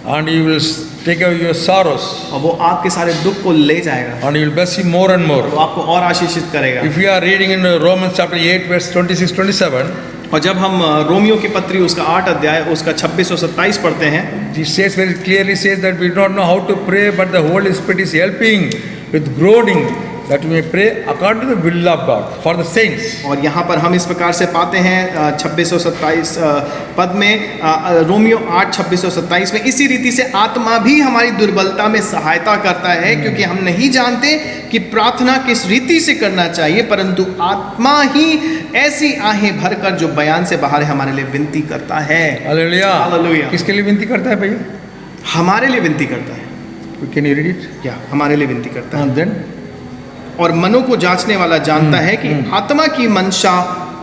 And He will take away your sorrows. और वो आपके सारे दुख को ले जाएगा, And He will bless you more and more. वो आपको और आशीषित करेगा। If we are reading in Romans chapter 8 verse 26-27, और जब हम रोमियो की पत्री उसका 8 अध्याय उसका 26 और 27 पढ़ते हैं, it says very clearly says that we do not know how to pray, but the Holy Spirit is helping with groaning that we may pray according to the will of God for the saints. और यहाँ पर हम इस प्रकार से पाते हैं 26 और 27 पद में, रोमियो 8 26 और 27 में, इसी रीति से आत्मा भी हमारी दुर्बलता में सहायता करता है, क्योंकि हम नहीं जानते कि प्रार्थना किस रीति से करना चाहिए, परंतु आत्मा ही ऐसी आहें भरकर जो बयान से बाहर है हमारे लिए विनती करता है। Hallelujah. Hallelujah. किसके लिए विनती करता है भैया? हमारे लिए विनती करता है। Can you read it? क्या हमारे लिए विनती करता है? And then और मनों को जांचने वाला जानता है कि आत्मा की मंशा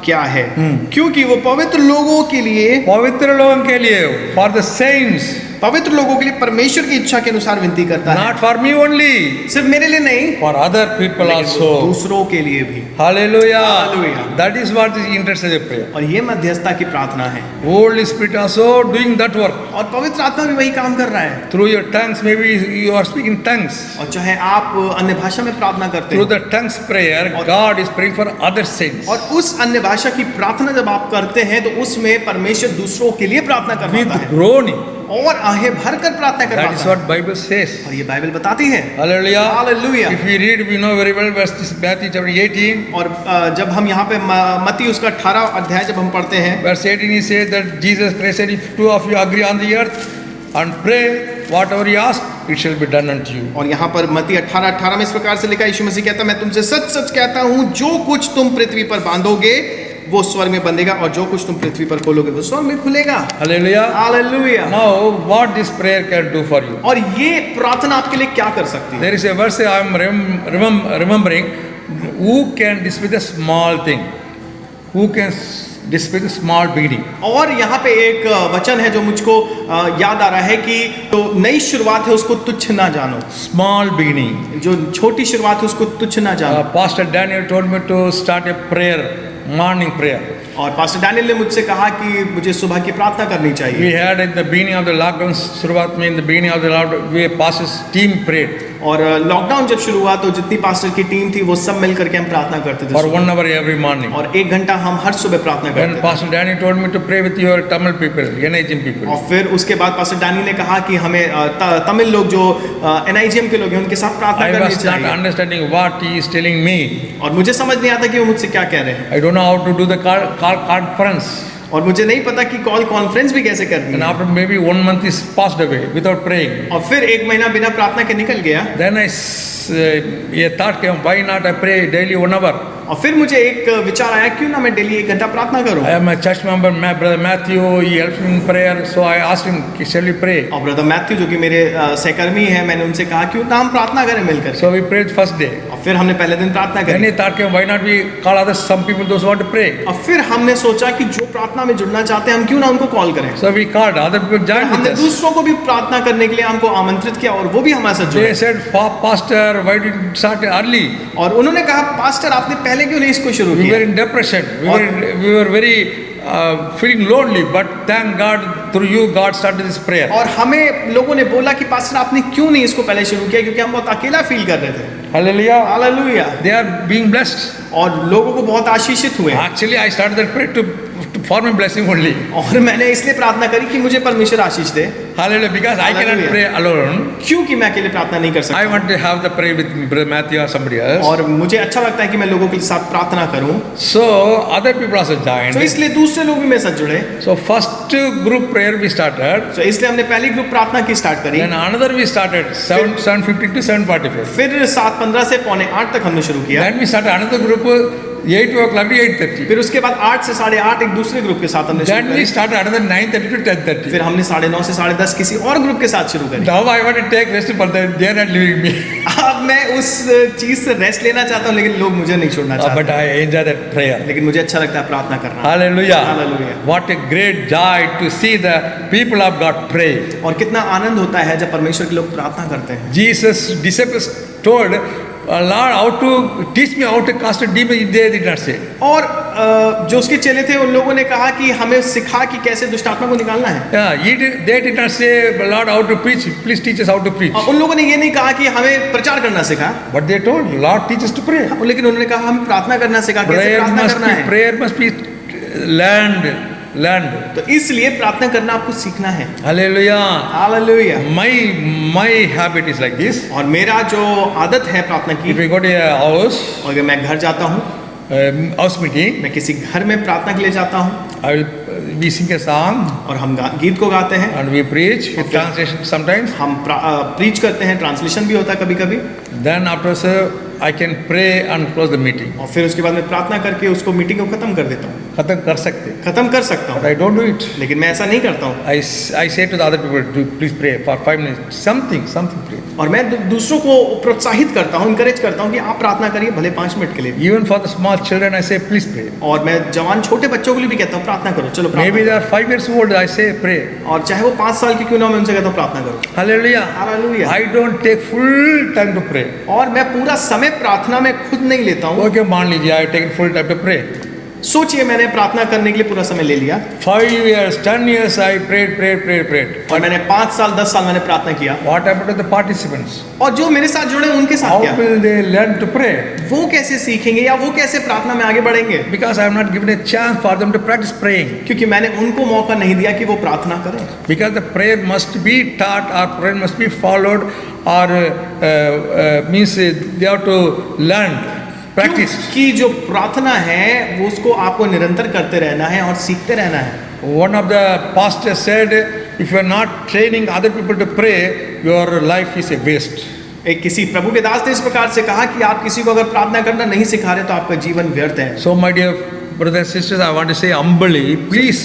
क्या है, क्योंकि वो पवित्र लोगों के लिए, पवित्र लोगों के लिए, for the saints, पवित्र लोगों के लिए परमेश्वर की इच्छा के अनुसार विनती करता है। not for me only, सिर्फ मेरे लिए नहीं, for other people लेकिन वो also. दूसरों के लिए भी। Hallelujah. Hallelujah. That is what is intercessory prayer. और ये मध्यस्थता की प्रार्थना है, Holy Spirit also doing that work. और पवित्र आत्मा भी वही काम कर रहा है। Through your tongues, maybe you are speaking tongues. और चाहे आप अन्य भाषा में प्रार्थना करते Through हैं, the tongues prayer, God is praying for other saints. और उस अन्य भाषा की प्रार्थना जब आप करते हैं तो उसमें परमेश्वर दूसरों के लिए प्रार्थना करवाता With है groaning. और आहें भरकर प्रार्थना That is करवाता है। what Bible says. और ये बाइबल बताती है। Hallelujah. Hallelujah. If we read, we know very well verse Matthew chapter 18. और जब हम यहाँ पे मत्ती उसका 18 अध्याय जब हम पढ़ते हैं, Verse 18 he says that Jesus Christ said, if two of you agree on the earth and pray whatever you ask, it shall be done unto you. और यहाँ पर मत्ती 18:18 में इस प्रकार से लिखा, यीशु मसीह कहता है, मैं तुमसे सच सच कहता हूँ, जो कुछ तुम पृथ्वी पर बांधोगे वो स्वर्ग में बंधेगा, और जो कुछ तुम पृथ्वी पर खोलोगे वो स्वर्ग में खुलेगा। Hallelujah. Hallelujah. Now what this prayer can do for you? और ये प्रार्थना आपके लिए क्या कर सकती है? There is a verse I am remembering. Who can dispute a small thing? Who can dispute a small beginning? और यहाँ पे एक वचन है जो मुझको याद आ रहा है कि तो नई शुरुआत है उसको तुच्छ ना जानो। Small beginning. जो छोटी शुरुआत है उसको तुच्छ ना जानो। Pastor Daniel told me to start a prayer, morning prayer. और पास्टर डैनियल ने मुझसे कहा कि मुझे सुबह की प्रार्थना करनी चाहिए। We had at the beginning of the lockdown, शुरुआत में in the beginning of the lockdown, we pastors team prayed. और लॉकडाउन जब शुरू हुआ तो जितनी पास्टर की टीम थी वो सब मिल करके हम प्रार्थना करते थे For सुबह। 1 hour every morning. और 1 घंटा हम हर सुबह प्रार्थना When करते थे। Pastor Danny told me to pray with your Tamil people, NIGM people. और फिर उसके बाद पास्टर डैनी ने कहा कि हमें तमिल लोग जो NIGM के लोग हैं उनके साथ प्रार्थना I करनी was not चाहिए। understanding what he is telling me. और मुझे समझ नहीं आता कि वो मुझसे क्या कह रहे हैं, I don't know how to do the call conference. और मुझे नहीं पता कि कॉल कॉन्फ्रेंस भी कैसे करनी And है। after maybe 1 month is passed away without praying. और फिर 1 महीना बिना प्रार्थना के निकल गया। Then a thought came, why not I pray daily 1 hour? और फिर मुझे एक विचार आया, क्यों ना मैं डेली 1 घंटा प्रार्थना करूं। I am a church member, my brother Matthew, he helps me in prayer, so I asked him, shall we pray? और ब्रदर मैथ्यू जो कि मेरे सहकर्मी हैं, मैंने उनसे कहा क्यों ना हम प्रार्थना करें मिलकर। So we prayed first day. और फिर हमने पहले दिन प्रार्थना Then करी। a thought came, why not we call others, some people, those who want to pray? और फिर हमने सोचा कि जो प्रार्थना में जुड़ना चाहते हैं हम क्यों ना उनको कॉल करें। So we called, other people joined with हमने us. दूसरों को भी प्रार्थना करने के लिए हमको आमंत्रित किया और वो भी हमारे साथ They जुड़े। said, Pastor, why did you start early? और उन्होंने कहा, पास्टर आपने पहले क्यों नहीं इसको शुरू We were किया। in depression. We were very feeling lonely, but thank God through you, God started this prayer. और हमें लोगों ने बोला कि पास्टर आपने क्यों नहीं इसको पहले शुरू किया, क्योंकि हम बहुत अकेला फील कर रहे थे। Hallelujah. Hallelujah. They are being blessed. और लोगों को बहुत आशीषित हुए। Actually, I started that prayer to for my blessing only. और मैंने इसलिए प्रार्थना करी कि मुझे परमेश्वर आशीष दे। Hallelujah. Because I cannot Hallelujah. pray alone. क्योंकि मैं अकेले प्रार्थना नहीं कर I सकता। want to have the prayer with Brother Matthew or somebody else. और मुझे अच्छा लगता है कि मैं लोगों के साथ प्रार्थना करूं। So other people also joined. तो इसलिए दूसरे लोग भी मेरे साथ जुड़े। So first group prayer we started. तो इसलिए हमने पहली ग्रुप प्रार्थना की स्टार्ट करी। Then another we started 7:50 to 7:45. फिर 7:15 से 7:45 तक हमने शुरू किया। Then we started another group 8 o'clock to 8:30. फिर उसके बाद 8 से 8:30 एक दूसरे ग्रुप के साथ हमने शुरू Then we करी। started another 9:30 to 10:30. फिर हमने 9:30 से 10:30 10 किसी और ग्रुप के साथ शुरू करें। Now I want to take rest, but they are not leaving me. अब मैं उस चीज से रेस्ट लेना चाहता हूँ, लेकिन लोग मुझे नहीं छोड़ना चाहते। But I enjoy that prayer. लेकिन मुझे अच्छा लगता है प्रार्थना करना। Hallelujah. Hallelujah. What a great joy to see the people of God pray. और कितना आनंद होता है जब परमेश्वर के लोग प्रार्थना करते हैं। Jesus' disciples told, Lord, how to teach me how to cast a demon. They did not say. और जो उसके चेले थे उन लोगों ने कहा कि हमें सिखा कि कैसे दुष्ट आत्मा को निकालना है। Yeah, they did not say, Lord, how to preach. Please teach us how to preach. और उन लोगों ने ये नहीं कहा कि हमें प्रचार करना सिखा, But they told, Lord, teach us to pray. लेकिन उन्होंने कहा हमें प्रार्थना करना सिखा, कैसे प्रार्थना करना है। Prayer must be learned. तो इसलिए प्रार्थना करना आपको सीखना है। Hallelujah. Hallelujah. My habit is like this. और मेरा जो आदत है प्रार्थना If की, we go to a house, और अगर मैं घर जाता हूँ, house meeting, मैं किसी घर में प्रार्थना के लिए जाता हूँ, we sing a song और हम गीत को गाते हैं, and we preach with translation sometimes. हम प्रीच करते हैं, ट्रांसलेशन भी होता है कभी कभी, Then after I can pray and close the meeting. और फिर उसके बाद मैं प्रार्थना करके उसको मीटिंग को खत्म कर देता हूँ। खत्म कर सकते, खत्म कर सकता but हूँ, I don't do it. लेकिन मैं ऐसा नहीं करता हूँ। I say to the other people, please pray for 5 minutes. Something pray. और मैं दूसरों को प्रोत्साहित करता हूँ, इनकरेज करता हूँ कि आप प्रार्थना करिए, भले 5 मिनट के लिए। Even for the small children, I say, please pray. और मैं जवान छोटे बच्चों के लिए भी कहता हूँ प्रार्थना करो, चलो प्रार्थना Maybe they are 5 years old, I say, pray. करो। और चाहे वो 5 साल की क्यों ना हो, मैं उनसे कहता हूँ प्रार्थना करो। Hallelujah. Hallelujah. I don't take full time to pray. और मैं पूरा समय प्रार्थना में खुद नहीं लेता हूँ। Okay, मान लीजिए, I take full time to pray. सोचिए मैंने प्रार्थना करने के लिए पूरा समय ले लिया, 5 years, 10 years, I prayed. और मैंने 5 साल 10 साल मैंने प्रार्थना किया, What happened to the participants? और जो मेरे साथ जुड़े उनके साथ How क्या, will they learn to pray? वो कैसे सीखेंगे या वो कैसे प्रार्थना में आगे बढ़ेंगे? Because I have not given a chance for them to practice praying. क्योंकि मैंने उनको मौका नहीं दिया कि वो प्रार्थना करें। Because the prayer must be taught or prayer must be followed or means they have to learn, practice. कि जो प्रार्थना है वो उसको आपको निरंतर करते रहना है और सीखते रहना है। One of the pastors said, if you are not training other people to pray, your life is a waste. एक किसी प्रभु के दास ने इस प्रकार से कहा कि आप किसी को अगर प्रार्थना करना नहीं सिखा रहे तो आपका जीवन व्यर्थ है। So my dear brothers and sisters, I want to say humbly, please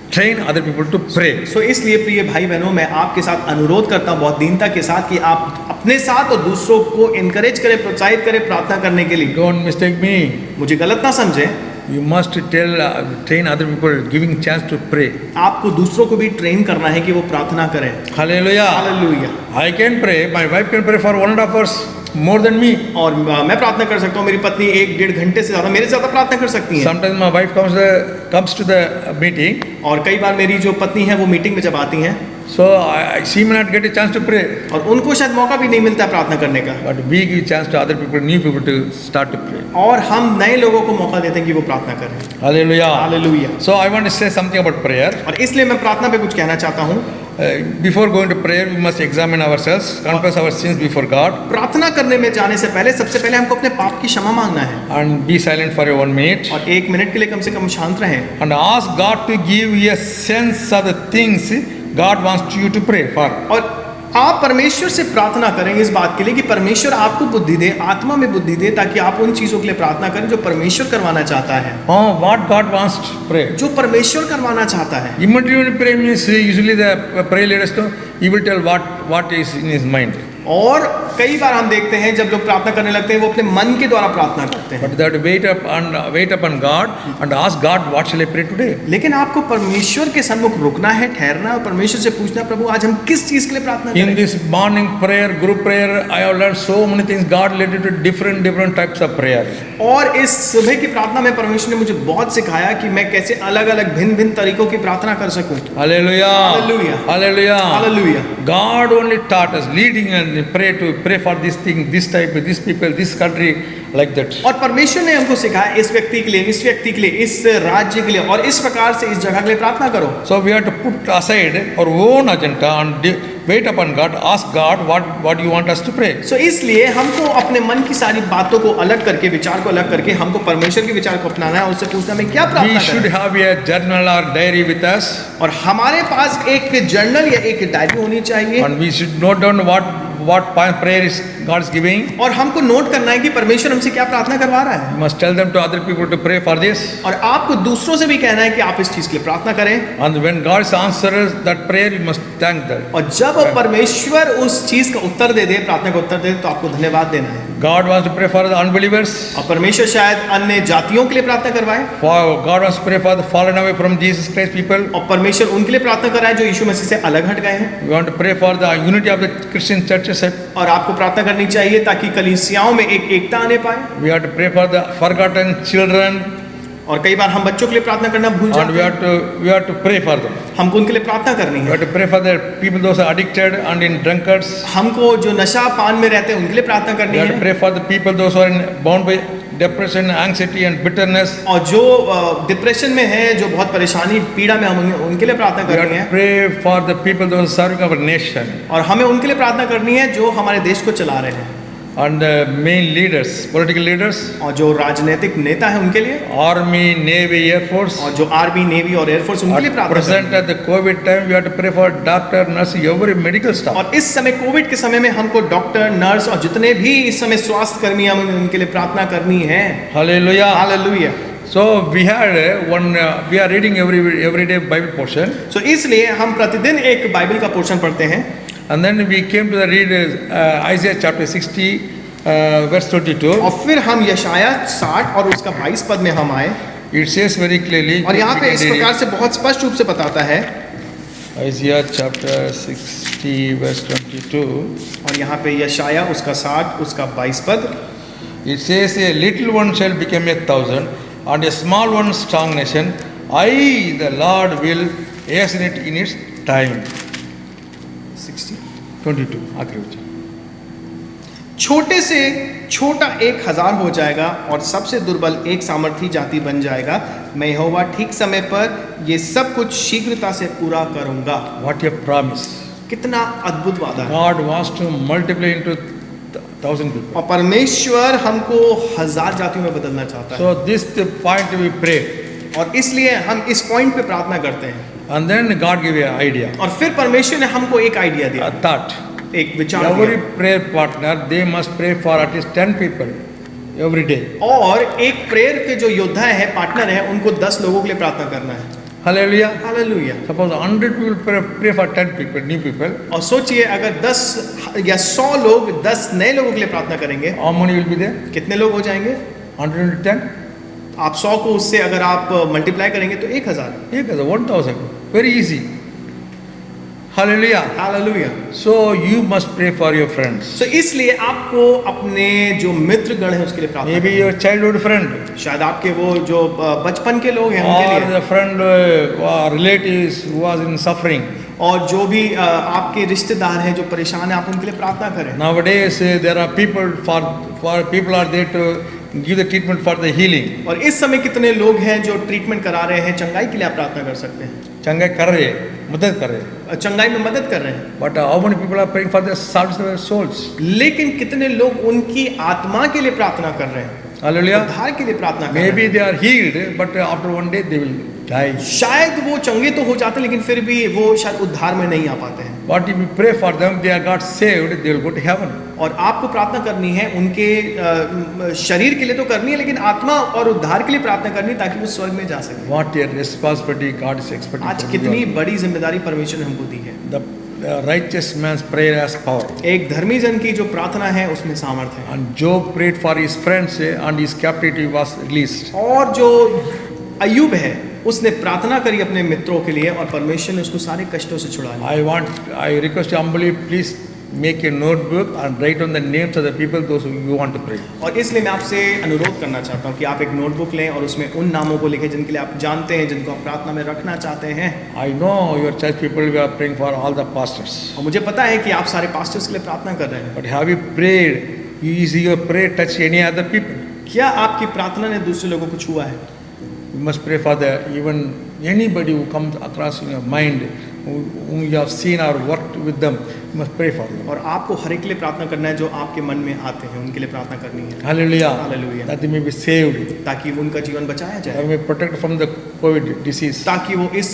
train other people to pray. सो इसलिए प्रिय भाई बहनों, मैं आपके साथ अनुरोध करता हूँ बहुत दीनता के साथ कि आप अपने साथ और दूसरों को इनकरेज करें, प्रोत्साहित करें प्रार्थना करने के लिए। Don't mistake me. मुझे गलत ना समझें, You must train other people, giving chance to pray. आपको दूसरों को भी ट्रेन करना है कि वो प्रार्थना करें। Hallelujah. Hallelujah. I can pray. My wife can pray for 1.5 hours more than me. और मैं प्रार्थना कर सकता हूँ, मेरी पत्नी 1-1.5 घंटे से ज़्यादा मेरे से ज़्यादा प्रार्थना कर सकती है। Sometimes my wife comes to the meeting. और कई बार मेरी जो पत्नी है वो मीटिंग में जब आती हैं, So she may not get a chance to pray. और उनको शायद मौका भी नहीं मिलता है प्रार्थना करने का, But we give chance to other people, new people to start to pray. और हम नए लोगों को मौका देते हैं कि वो प्रार्थना करें। Hallelujah. Hallelujah. So I want to say something about prayer. और इसलिए मैं प्रार्थना पे कुछ कहना चाहता हूँ। Before going to prayer, we must examine ourselves, confess our sins before God, प्रार्थना करने में जाने से पहले सबसे पहले हमको अपने पाप की क्षमा मांगना है, and be silent for 1 minute, और 1 मिनट के लिए कम से कम शांत रहें, and ask God to give you a sense of the things God wants you to pray for. और आप परमेश्वर से प्रार्थना करेंगे इस बात के लिए कि परमेश्वर आपको बुद्धि दे, आत्मा में बुद्धि दे, ताकि आप उन चीजों के लिए प्रार्थना करें जो परमेश्वर करवाना चाहता है। Oh, what God wants to pray. जो परमेश्वर करवाना चाहता है। Immediately pray means usually the prayer leaders know, he will tell what is in his mind. और कई बार हम देखते हैं जब लोग प्रार्थना करने लगते हैं वो अपने मन के द्वारा प्रार्थना करते हैं, But they have to wait upon God and ask God, what shall I pray today? लेकिन आपको परमेश्वर के सन्मुख रुकना है, ठहरना और परमेश्वर से पूछना, प्रभु आज हम किस चीज के लिए प्रार्थना In करें। this morning prayer, group prayer, I have learned so many things. God led you to different types of prayer. और इस सुबह की प्रार्थना में परमेश्वर ने मुझे बहुत सिखाया कि मैं कैसे अलग अलग भिन्न तरीकों की प्रार्थना कर सकूं। Hallelujah. Hallelujah. Hallelujah. Hallelujah. God only taught us, leading and pray for this thing, this type, this people, this country, like that. और परमेश्वर ने हमको सिखाया इस व्यक्ति के लिए, इस व्यक्ति के लिए, इस राज्य के लिए और इस प्रकार से इस जगह के लिए प्रार्थना करो। So we have to put aside our own agenda and wait upon God, ask God what you want us to pray. So इसलिए हमको अपने मन की सारी बातों को अलग करके, विचार को अलग करके हमको परमेश्वर के विचार को अपनाना है और उससे पूछना मैं क्या We प्रार्थना should करूं। have a journal or diary with us, और हमारे पास एक जर्नल या एक डायरी होनी चाहिए and we should note down what prayer is God is giving. और हमको नोट करना है कि परमेश्वर हमसे क्या प्रार्थना करवा रहा है। You must tell them to other people to pray for this. और आपको दूसरों से भी कहना है कि आप इस चीज के लिए प्रार्थना करें। And when God answers that prayer, you must thank that. और जब परमेश्वर उस चीज का उत्तर दे दे, प्रार्थना का उत्तर दे, तो आपको धन्यवाद देना है। God wants to pray for the unbelievers. और परमेश्वर शायद अन्य जातियों के लिए प्रार्थना करवाए। For God wants to pray for the fallen away from Jesus Christ people. और परमेश्वर उनके लिए प्रार्थना कराए जो यीशु मसीह से अलग हट गए हैं। We want to pray for the unity of the Christian churches. और आपको प्रार्थना करनी चाहिए ताकि कलीसियाओं में एक एकता आने पाए। We have to pray for the forgotten children. और कई बार हम बच्चों के लिए प्रार्थना करना भूल And जाते we हैं। have to pray for them. हमको उनके लिए प्रार्थना करनी We है। have to pray for the people those are addicted and in drunkards. हमको जो नशा पान में रहते हैं उनके लिए प्रार्थना We करनी have to है। pray for the people those who are bound by depression, anxiety and bitterness. और जो डिप्रेशन में है, जो बहुत परेशानी पीड़ा में, हम उनके लिए प्रार्थना We have करनी to है। pray for the people those are serving our nation. और हमें उनके लिए प्रार्थना करनी है जो हमारे देश को चला रहे हैं। And the main leaders, political leaders, और जो राजनीतिक नेता है उनके लिए, Army, Navy, Air Force. और जो आर्मी, नेवी और एयरफोर्स, उनके लिए At प्रार्थना present करनी at the COVID time, we have to pray for doctor, nurse, every medical है। staff. और इस समय कोविड के समय में हमको डॉक्टर, नर्स और जितने भी इस समय स्वास्थ्य कर्मी हैं उनके लिए प्रार्थना करनी है। Hallelujah. Hallelujah. So we had we are reading every day Bible portion, सो इसलिए हम प्रतिदिन एक बाइबल का पोर्शन पढ़ते हैं। and then we came to the read Isaiah chapter 60, verse 22. और फिर हम यशाया 60 और उसका 22 पद में हम आए। It says very clearly. और यहाँ पे we इस can read प्रकार से बहुत स्पष्ट रूप से बताता है। Isaiah chapter 60, verse 22. और यहाँ पे यशाया उसका 60 उसका 22 पद। It says, a little one shall become 1,000, and a small one strong nation. I, the Lord, will hasten it in its time. 60 22. आखिरी वचन. छोटे से छोटा 1,000 हो जाएगा और सबसे दुर्बल एक सामर्थी जाति बन जाएगा। मैं यहोवा ठीक समय पर ये सब कुछ शीघ्रता से पूरा करूंगा। What a promise. कितना अद्भुत वादा है। God wants to multiply into 1,000 people. और परमेश्वर हमको 1,000 जातियों में बदलना चाहता है। So this the point we pray. और इसलिए हम इस पॉइंट पे प्रार्थना करते हैं। And then God give you an idea, और फिर परमेश्वर ने हमको एक आइडिया दिया, a thought. एक विचार Every दिया। prayer partner, they must pray for at least 10 people every day. और एक प्रेयर के जो योद्धा है, पार्टनर है, उनको 10 लोगों के लिए प्रार्थना करना है। Hallelujah. Hallelujah. Suppose 100 people pray for 10 people, new people. और सोचिए अगर 10 या 100 लोग 10 नए लोगों के लिए प्रार्थना करेंगे, How many will be there? कितने लोग हो जाएंगे? 110? आप 100 को उससे अगर आप मल्टीप्लाई करेंगे तो 1,000। 1,000. Very easy. Hallelujah. Hallelujah. So you must pray for your friends. तो इसलिए आपको अपने जो मित्र गण है उसके लिए प्रार्थना Maybe करनी your childhood friend, है। शायद आपके वो जो बचपन के लोग हैं उनके or लिए, the friend or relatives who was in suffering. और जो भी आपके रिश्तेदार हैं जो परेशान हैं, आप उनके लिए प्रार्थना करें। Nowadays there are people for people are there to give the treatment for the healing. और इस समय कितने लोग हैं जो ट्रीटमेंट करा रहे हैं, चंगाई के लिए आप प्रार्थना कर सकते हैं, चंगाई कर रहे हैं, मदद कर रहे हैं. चंगाई में मदद कर रहे हैं। But how many people are praying for the salvation of their souls? लेकिन कितने लोग उनकी आत्मा के लिए प्रार्थना कर रहे हैं, Hallelujah. उद्धार के लिए प्रार्थना कर रहे Maybe हैं। they are healed, but after one day they will die. शायद वो चंगे तो हो जाते हैं लेकिन फिर भी वो शायद उद्धार में नहीं आ पाते हैं। But if you pray for them, they are got saved, they will go to heaven. और आपको प्रार्थना करनी है उनके शरीर के लिए तो करनी है, लेकिन आत्मा और उद्धार के लिए प्रार्थना करनी है ताकि वो स्वर्ग में जा सके। What a responsibility God is expecting आज from कितनी you. बड़ी जिम्मेदारी परमेश्वर ने हमको दी है। The righteous man's prayer has power. एक धर्मी जन की जो प्रार्थना है उसमें सामर्थ्य है। And Job prayed for his friends and his captivity was released. और जो अय्यूब है उसने प्रार्थना करी अपने मित्रों के लिए और परमेश्वर ने उसको सारे कष्टों से छुड़ा लिया। I request you humbly, please make a notebook and write down the names of the people those who you want to pray. और इसलिए मैं आपसे अनुरोध करना चाहता हूँ कि आप एक नोटबुक लें और उसमें उन नामों को लिखें जिनके लिए आप जानते हैं, जिनको आप प्रार्थना में रखना चाहते हैं। I know your church people we are praying for all the pastors. और मुझे पता है कि आप सारे पास्टर्स के लिए प्रार्थना कर रहे हैं। But have you prayed? Is your prayer touch any other people? क्या आपकी प्रार्थना ने दूसरे लोगों को छुआ है? You must pray for the even anybody who comes across in your mind, whom you have seen or worked with them. You must pray for them. और आपको हर एक के लिए प्रार्थना करना है जो आपके मन में आते हैं, उनके लिए प्रार्थना करनी है। Hallelujah. Hallelujah. That they may be saved. ताकि उनका जीवन बचाया That जाए, they may be protected from the COVID disease. ताकि वो इस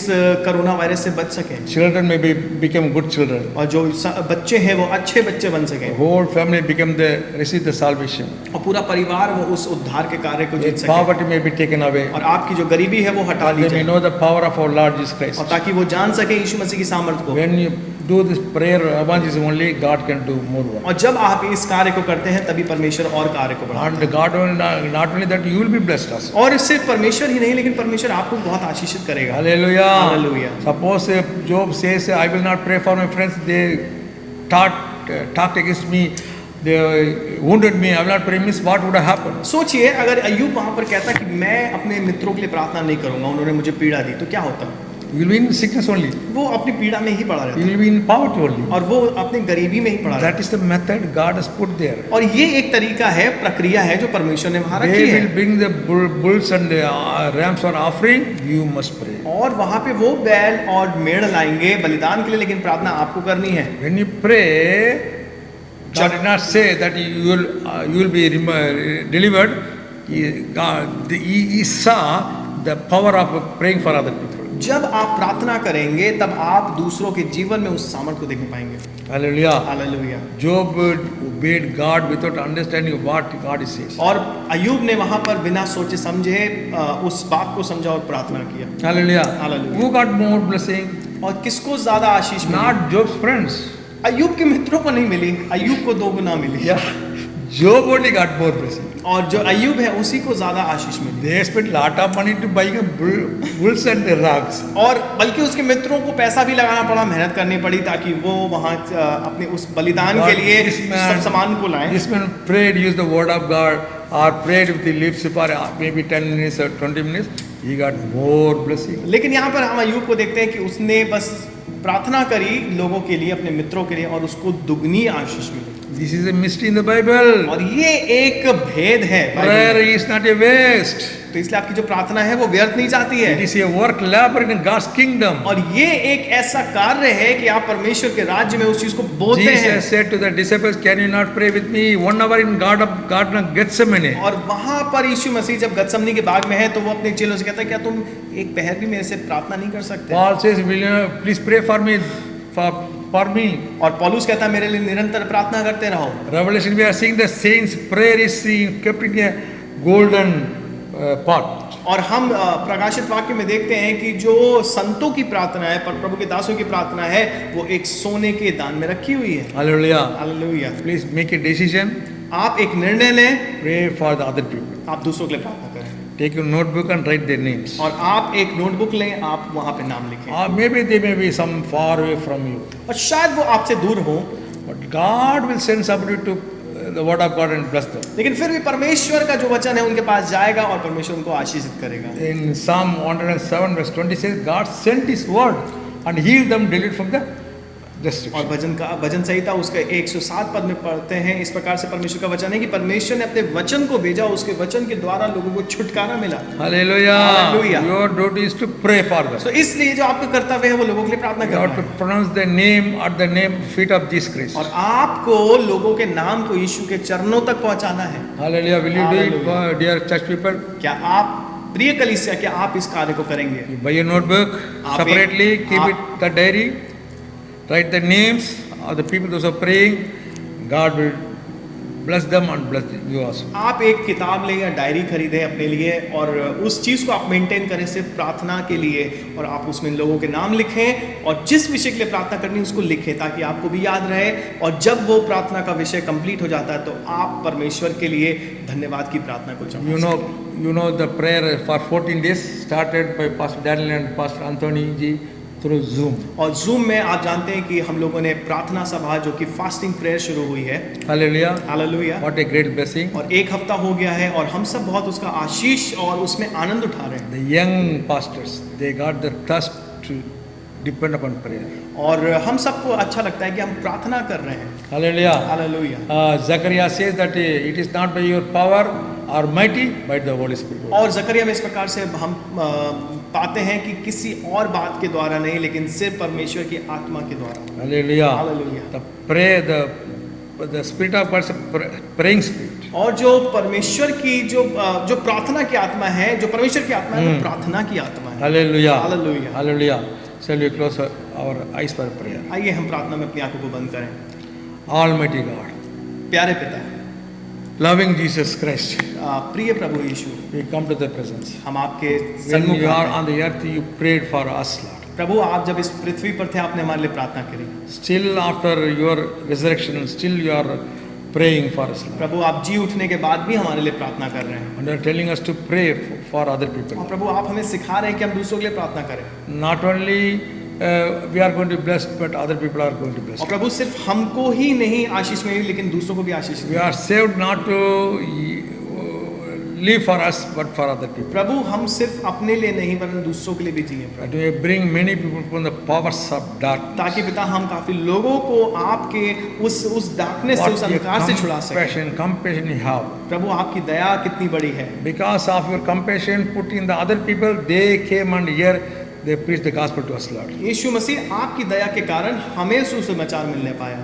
कोरोना वायरस से बच सकें Children may become good children. और जो बच्चे हैं वो अच्छे बच्चे बन The सकें whole family receive the salvation. और पूरा परिवार वो उस उद्धार के कार्य को जीत The सके poverty may be taken away. और आपकी जो गरीबी है वो हटा ली They may जाए know the power of our Lord Jesus Christ. और ताकि वो जान सके यीशु मसीह की सामर्थ को। When you do this prayer evangelism only, God can do more work. और जब आप इस कार्य को करते हैं tभी परमेश्वर और कार्य को बढ़ाता And God will not only that, you will be blessed also. है और सिर्फ परमेश्वर ही नहीं लेकिन परमेश्वर आपको बहुत आशीषित करेगा। Hallelujah. Hallelujah. Suppose Job says, I will not pray for my friends. They talked against me. They wounded me. I will not pray. Means what would have happened? सोचिए अगर अय्यूब वहां पर कहता कि मैं अपने मित्रों के लिए प्रार्थना नहीं करूंगा, उन्होंने मुझे पीड़ा दी, तो क्या होता? You will be in sickness only. वो अपनी पीड़ा में ही पड़ा You रहता will be in poverty only. और वो अपनी गरीबी में ही पड़ा रहता That is the method God has put there. और ये एक तरीका है, प्रक्रिया है जो परमेश्वर ने वहां रखी They है will bring the bulls and the rams for offering. You must pray. और वहां पे वो बैल और मेढ़ लाएंगे बलिदान के लिए, लेकिन प्रार्थना आपको करनी है। When you pray, God did not say that you will be delivered. He saw the power of praying for other people. जब आप प्रार्थना करेंगे तब आप दूसरों के जीवन में उस सामर्थ को देखने पाएंगे। Hallelujah. Hallelujah. Job obeyed God without understanding what God says. और अय्यूब ने वहां पर बिना सोचे समझे उस बात को समझा और प्रार्थना किया। Hallelujah. Hallelujah. Who got more blessing? और किसको ज्यादा आशीष मिली? Not Job's friends. अय्यूब के मित्रों को नहीं मिली, अय्यूब को 2 गुना मिली। Yeah. Job only got more blessing. और जो अय्यूब है उसी को ज्यादा आशीष मिली। They spent lot of money to buying a bulls and the rams. और बल्कि उसके मित्रों को पैसा भी लगाना पड़ा, मेहनत करनी पड़ी ताकि वो वहां अपने उस बलिदान के लिए सब सामान को लाएं। This man prayed, used the word of God, or prayed with the lips for maybe 10 minutes or 20 minutes. He got more blessing. लेकिन यहाँ पर हम अय्यूब को देखते हैं कि उसने बस प्रार्थना करी लोगों के लिए, अपने मित्रों के लिए, और उसको दुगनी आशीष मिली। This is a mystery in the Bible. और ये एक भेद है। Prayer is not a waste. तो इसलिए आपकी जो प्रार्थना है वो व्यर्थ नहीं जाती है। It is a work labor in God's kingdom. और ये एक ऐसा कार्य है कि आप परमेश्वर के राज्य में उस चीज को बोलते हैं। Jesus said to the disciples, "Can you not pray with me 1 hour in Garden of Gethsemane?" और वहां पर यीशु मसीह जब गतसमनी के बाग में है तो वो अपने चेलों से कहता है, क्या तुम एक पहर भी मेरे से प्रार्थना नहीं कर सकते? Paul says, "Will you please pray for me, for me?" और पौलुस कहता है मेरे लिए निरंतर प्रार्थना करते रहो। Revelation we are seeing the saints' prayer is kept in a golden pot. और हम प्रकाशित वाक्य में देखते हैं कि जो संतों की प्रार्थना है, पर प्रभु के दासों की प्रार्थना है, वो एक सोने के दान में रखी हुई है। Hallelujah. Hallelujah. Please make a decision. आप एक निर्णय लें, Pray for the other people. आप दूसरों के लिए प्रार्थना करें। Take your notebook and write their names. और आप एक नोटबुक लें, आप वहां पे नाम लिखें। Or maybe they may be some far away from you. और शायद वो आपसे दूर हो, But God will send somebody to the word of God and bless them. लेकिन फिर भी परमेश्वर का जो वचन है उनके पास जाएगा और परमेश्वर उनको आशीषित करेगा। In Psalm 107 verse 20 says, God sent His word and healed them, delivered from the और destruction. भजन संहिता उसका 107 पद में पढ़ते हैं, इस प्रकार से परमेश्वर का वचन है कि परमेश्वर ने अपने वचन को भेजा, उसके वचन के द्वारा लोगों को छुटकारा मिला। Hallelujah. Hallelujah. Your duty is to pray for them. तो इसलिए जो आपका कर्तव्य है वो लोगों के लिए प्रार्थना You have करना to है। pronounce the name at the name feet of Jesus Christ. और आपको लोगों के नाम को यीशु के चरणों तक पहुंचाना है। Hallelujah. Will you do it, Hallelujah. dear church people? क्या आप प्रिय कलीसिया, क्या आप इस कार्य को करेंगे? You buy a notebook आप separately, एक- keep आप- it the diary, write the names of the people those are praying. God will bless them and bless you also. आप एक किताब लें या डायरी खरीदें अपने लिए और उस चीज़ को आप मेंटेन करें सिर्फ प्रार्थना के लिए, और आप उसमें लोगों के नाम लिखें और जिस विषय के लिए प्रार्थना करनी है उसको लिखें ताकि आपको भी याद रहे, और जब वो प्रार्थना का विषय कंप्लीट हो जाता है तो आप परमेश्वर के लिए धन्यवाद की प्रार्थना को चढ़ा You know the prayer for 14 days started by Pastor Daniel and Pastor Anthony ji through Zoom. और जूम में आप जानते हैं कि हम लोगों ने प्रार्थना सभा जो कि फास्टिंग प्रेयर शुरू हुई है। Hallelujah. Hallelujah. What a great blessing. और 1 हफ्ता हो गया है और हम सब बहुत उसका आशीष और उसमें आनंद उठा रहे हैं। The young pastors, they got the trust to depend upon prayer. और हम सबको अच्छा लगता है कि हम प्रार्थना कर रहे हैं। Hallelujah. Hallelujah. Zechariah says that it is not by your power or mighty, by the Holy Spirit. और जकरिया में इस प्रकार से हम पाते हैं कि किसी और बात के द्वारा नहीं, लेकिन सिर्फ परमेश्वर की आत्मा के द्वारा। Hallelujah. Hallelujah. The prayer, the the Spirit of God's praying spirit. और जो परमेश्वर की जो प्रार्थना की आत्मा है, जो परमेश्वर की आत्मा है, वो प्रार्थना की आत्मा है। Hallelujah. Hallelujah. Hallelujah. Shall we close our eyes for prayer? आइए हम प्रार्थना में अपनी आंखों को बंद करें। Almighty God, प्यारे पिता, loving Jesus Christ, प्रिय प्रभु यीशु, we come to the presence. हम आपके When सन्मुख you are आते हैं। on the earth, you prayed for us, Lord. प्रभु आप जब इस पृथ्वी पर थे, आपने हमारे लिए प्रार्थना करी। Still after your resurrection, still you are praying for us, Lord. प्रभु आप जी उठने के बाद भी हमारे लिए प्रार्थना कर रहे हैं। And you are telling us to pray for other और people. प्रभु आप हमें सिखा रहे हैं कि हम दूसरों के लिए प्रार्थना करें। Not only we are going to be blessed, but other people are going to be और blessed. प्रभु सिर्फ हमको ही नहीं आशीष मिली, लेकिन दूसरों को भी आशीष We milli. are saved not to live for us, but for other people. प्रभु हम सिर्फ अपने लिए नहीं वरन दूसरों के लिए भी जिए प्रभु, That we bring many people from the powers of darkness. ताकि पिता हम काफी लोगों को आपके उस डार्कनेस से, उस What a अंधकार से छुड़ा सकें। compassion you have. प्रभु आपकी दया कितनी बड़ी है। Because of your compassion put in the other people, they came and here they preached the gospel to us, Lord. यीशु मसीह आपकी दया के कारण हमें सुसमाचार मिलने पाया।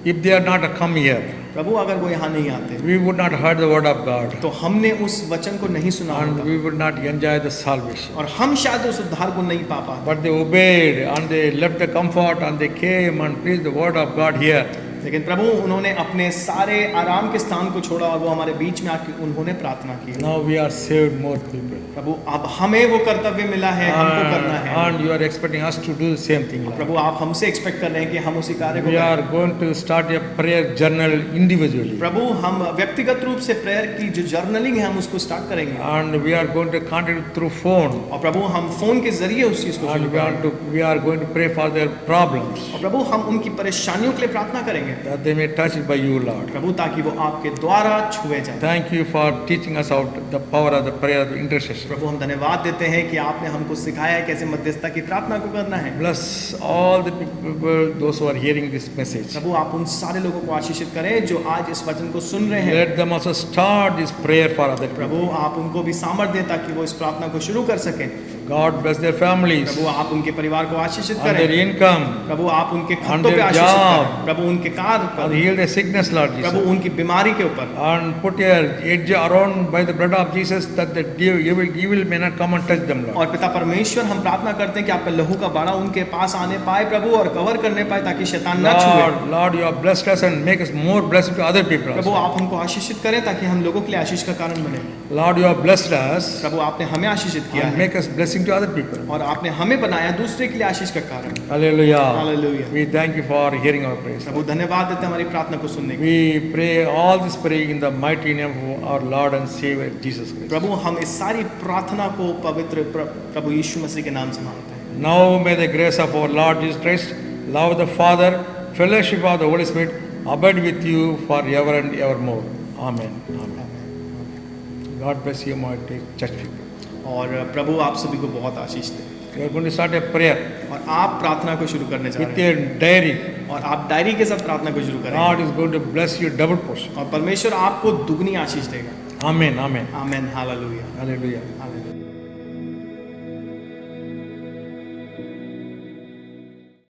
If they had not come here, प्रभु अगर वो यहाँ नहीं आते we would not heard the word of God, तो हमने उस वचन को नहीं सुना and होता we would not enjoy the salvation. और हम शायद उस उद्धार को नहीं पा पाते। But they obeyed and they left the comfort and they came and preached the word of God here. लेकिन प्रभु उन्होंने अपने सारे आराम के स्थान को छोड़ा और वो हमारे बीच में आके उन्होंने प्रार्थना की। Now we are saved more people. प्रभु अब हमें वो कर्तव्य मिला है, हमको करना है। And you are expecting us to do the same thing, Lord. प्रभु आप हमसे एक्सपेक्ट कर रहे हैं कि हम उसी कार्य को We करें। are going to start a prayer journal individually. प्रभु हम व्यक्तिगत रूप से प्रेयर की जो जर्नलिंग है हम उसको स्टार्ट करेंगे And we are going to contact through phone. और प्रभु हम फोन के जरिए उस चीज को शुरू And करेंगे we are going to pray for their problems. और प्रभु हम उनकी परेशानियों के लिए प्रार्थना करेंगे That they may touch it by you, Lord. प्रभु, ताकि वो आपके द्वारा छुए जाए। Thank you for teaching us out the power of the prayer of intercession. प्रभु हम धन्यवाद देते हैं कि आपने हमको सिखाया है कैसे मध्यस्थता की प्रार्थना को करना है। Bless all the people, those who are hearing this message. प्रभु आप उन सारे लोगों को आशीषित करें जो आज इस वचन को सुन रहे हैं। Let them also start this prayer for other people. प्रभु आप उनको भी सामर्थ्य दें ताकि वो इस प्रार्थना को शुरू कर सकें। God bless their families प्रभु आप उनके परिवार को आशीषित and their करें। income प्रभु आप उनके and खतों पे their आशीषित job. करें। प्रभु उनके कार्य and पर, heal their sickness, Lord Prabhu Jesus. उनकी बीमारी के ऊपर, And put your edge around by the blood of Jesus that the evil may not come and touch them, Lord. और पिता परमेश्वर हम प्रार्थना करते हैं कि आपका लहू का बाड़ा उनके पास आने पाए प्रभु और कवर करने पाए ताकि शैतान न छुए। Lord, you have blessed us and make us more blessed to other people Prabhu also. आप हमको आशीषित करें ताकि हम लोगों के लिए आशीष का कारण बने। Lord, you have blessed us प्रभु आपने हमें आशीषित किया and है make us blessing to other people. और आपने हमें बनाया दूसरे के लिए आशीष का कारण। Hallelujah. Hallelujah. We thank you for hearing our praise. प्रभु धन्यवाद देते हैं हमारी प्रार्थना को सुनने के। We pray all this praying in the mighty name of our Lord and Savior Jesus Christ. प्रभु हम इस सारी प्रार्थना को पवित्र प्रभु यीशु मसीह के नाम से मांगते हैं। Now may the grace of our Lord Jesus Christ, love of the Father, fellowship of the Holy Spirit abide with you forever and evermore. Amen. Amen. God bless you, my dear church people. और प्रभु आप सभी को बहुत आशीष दें। We are going to start a prayer और आप प्रार्थना को शुरू करने जा with रहे हैं a diary. और आप डायरी के साथ प्रार्थना को शुरू करें God is going to bless you double portion. और परमेश्वर आपको दुगनी आशीष देगा। Amen. Amen. आमेन। हालेलुया। Hallelujah.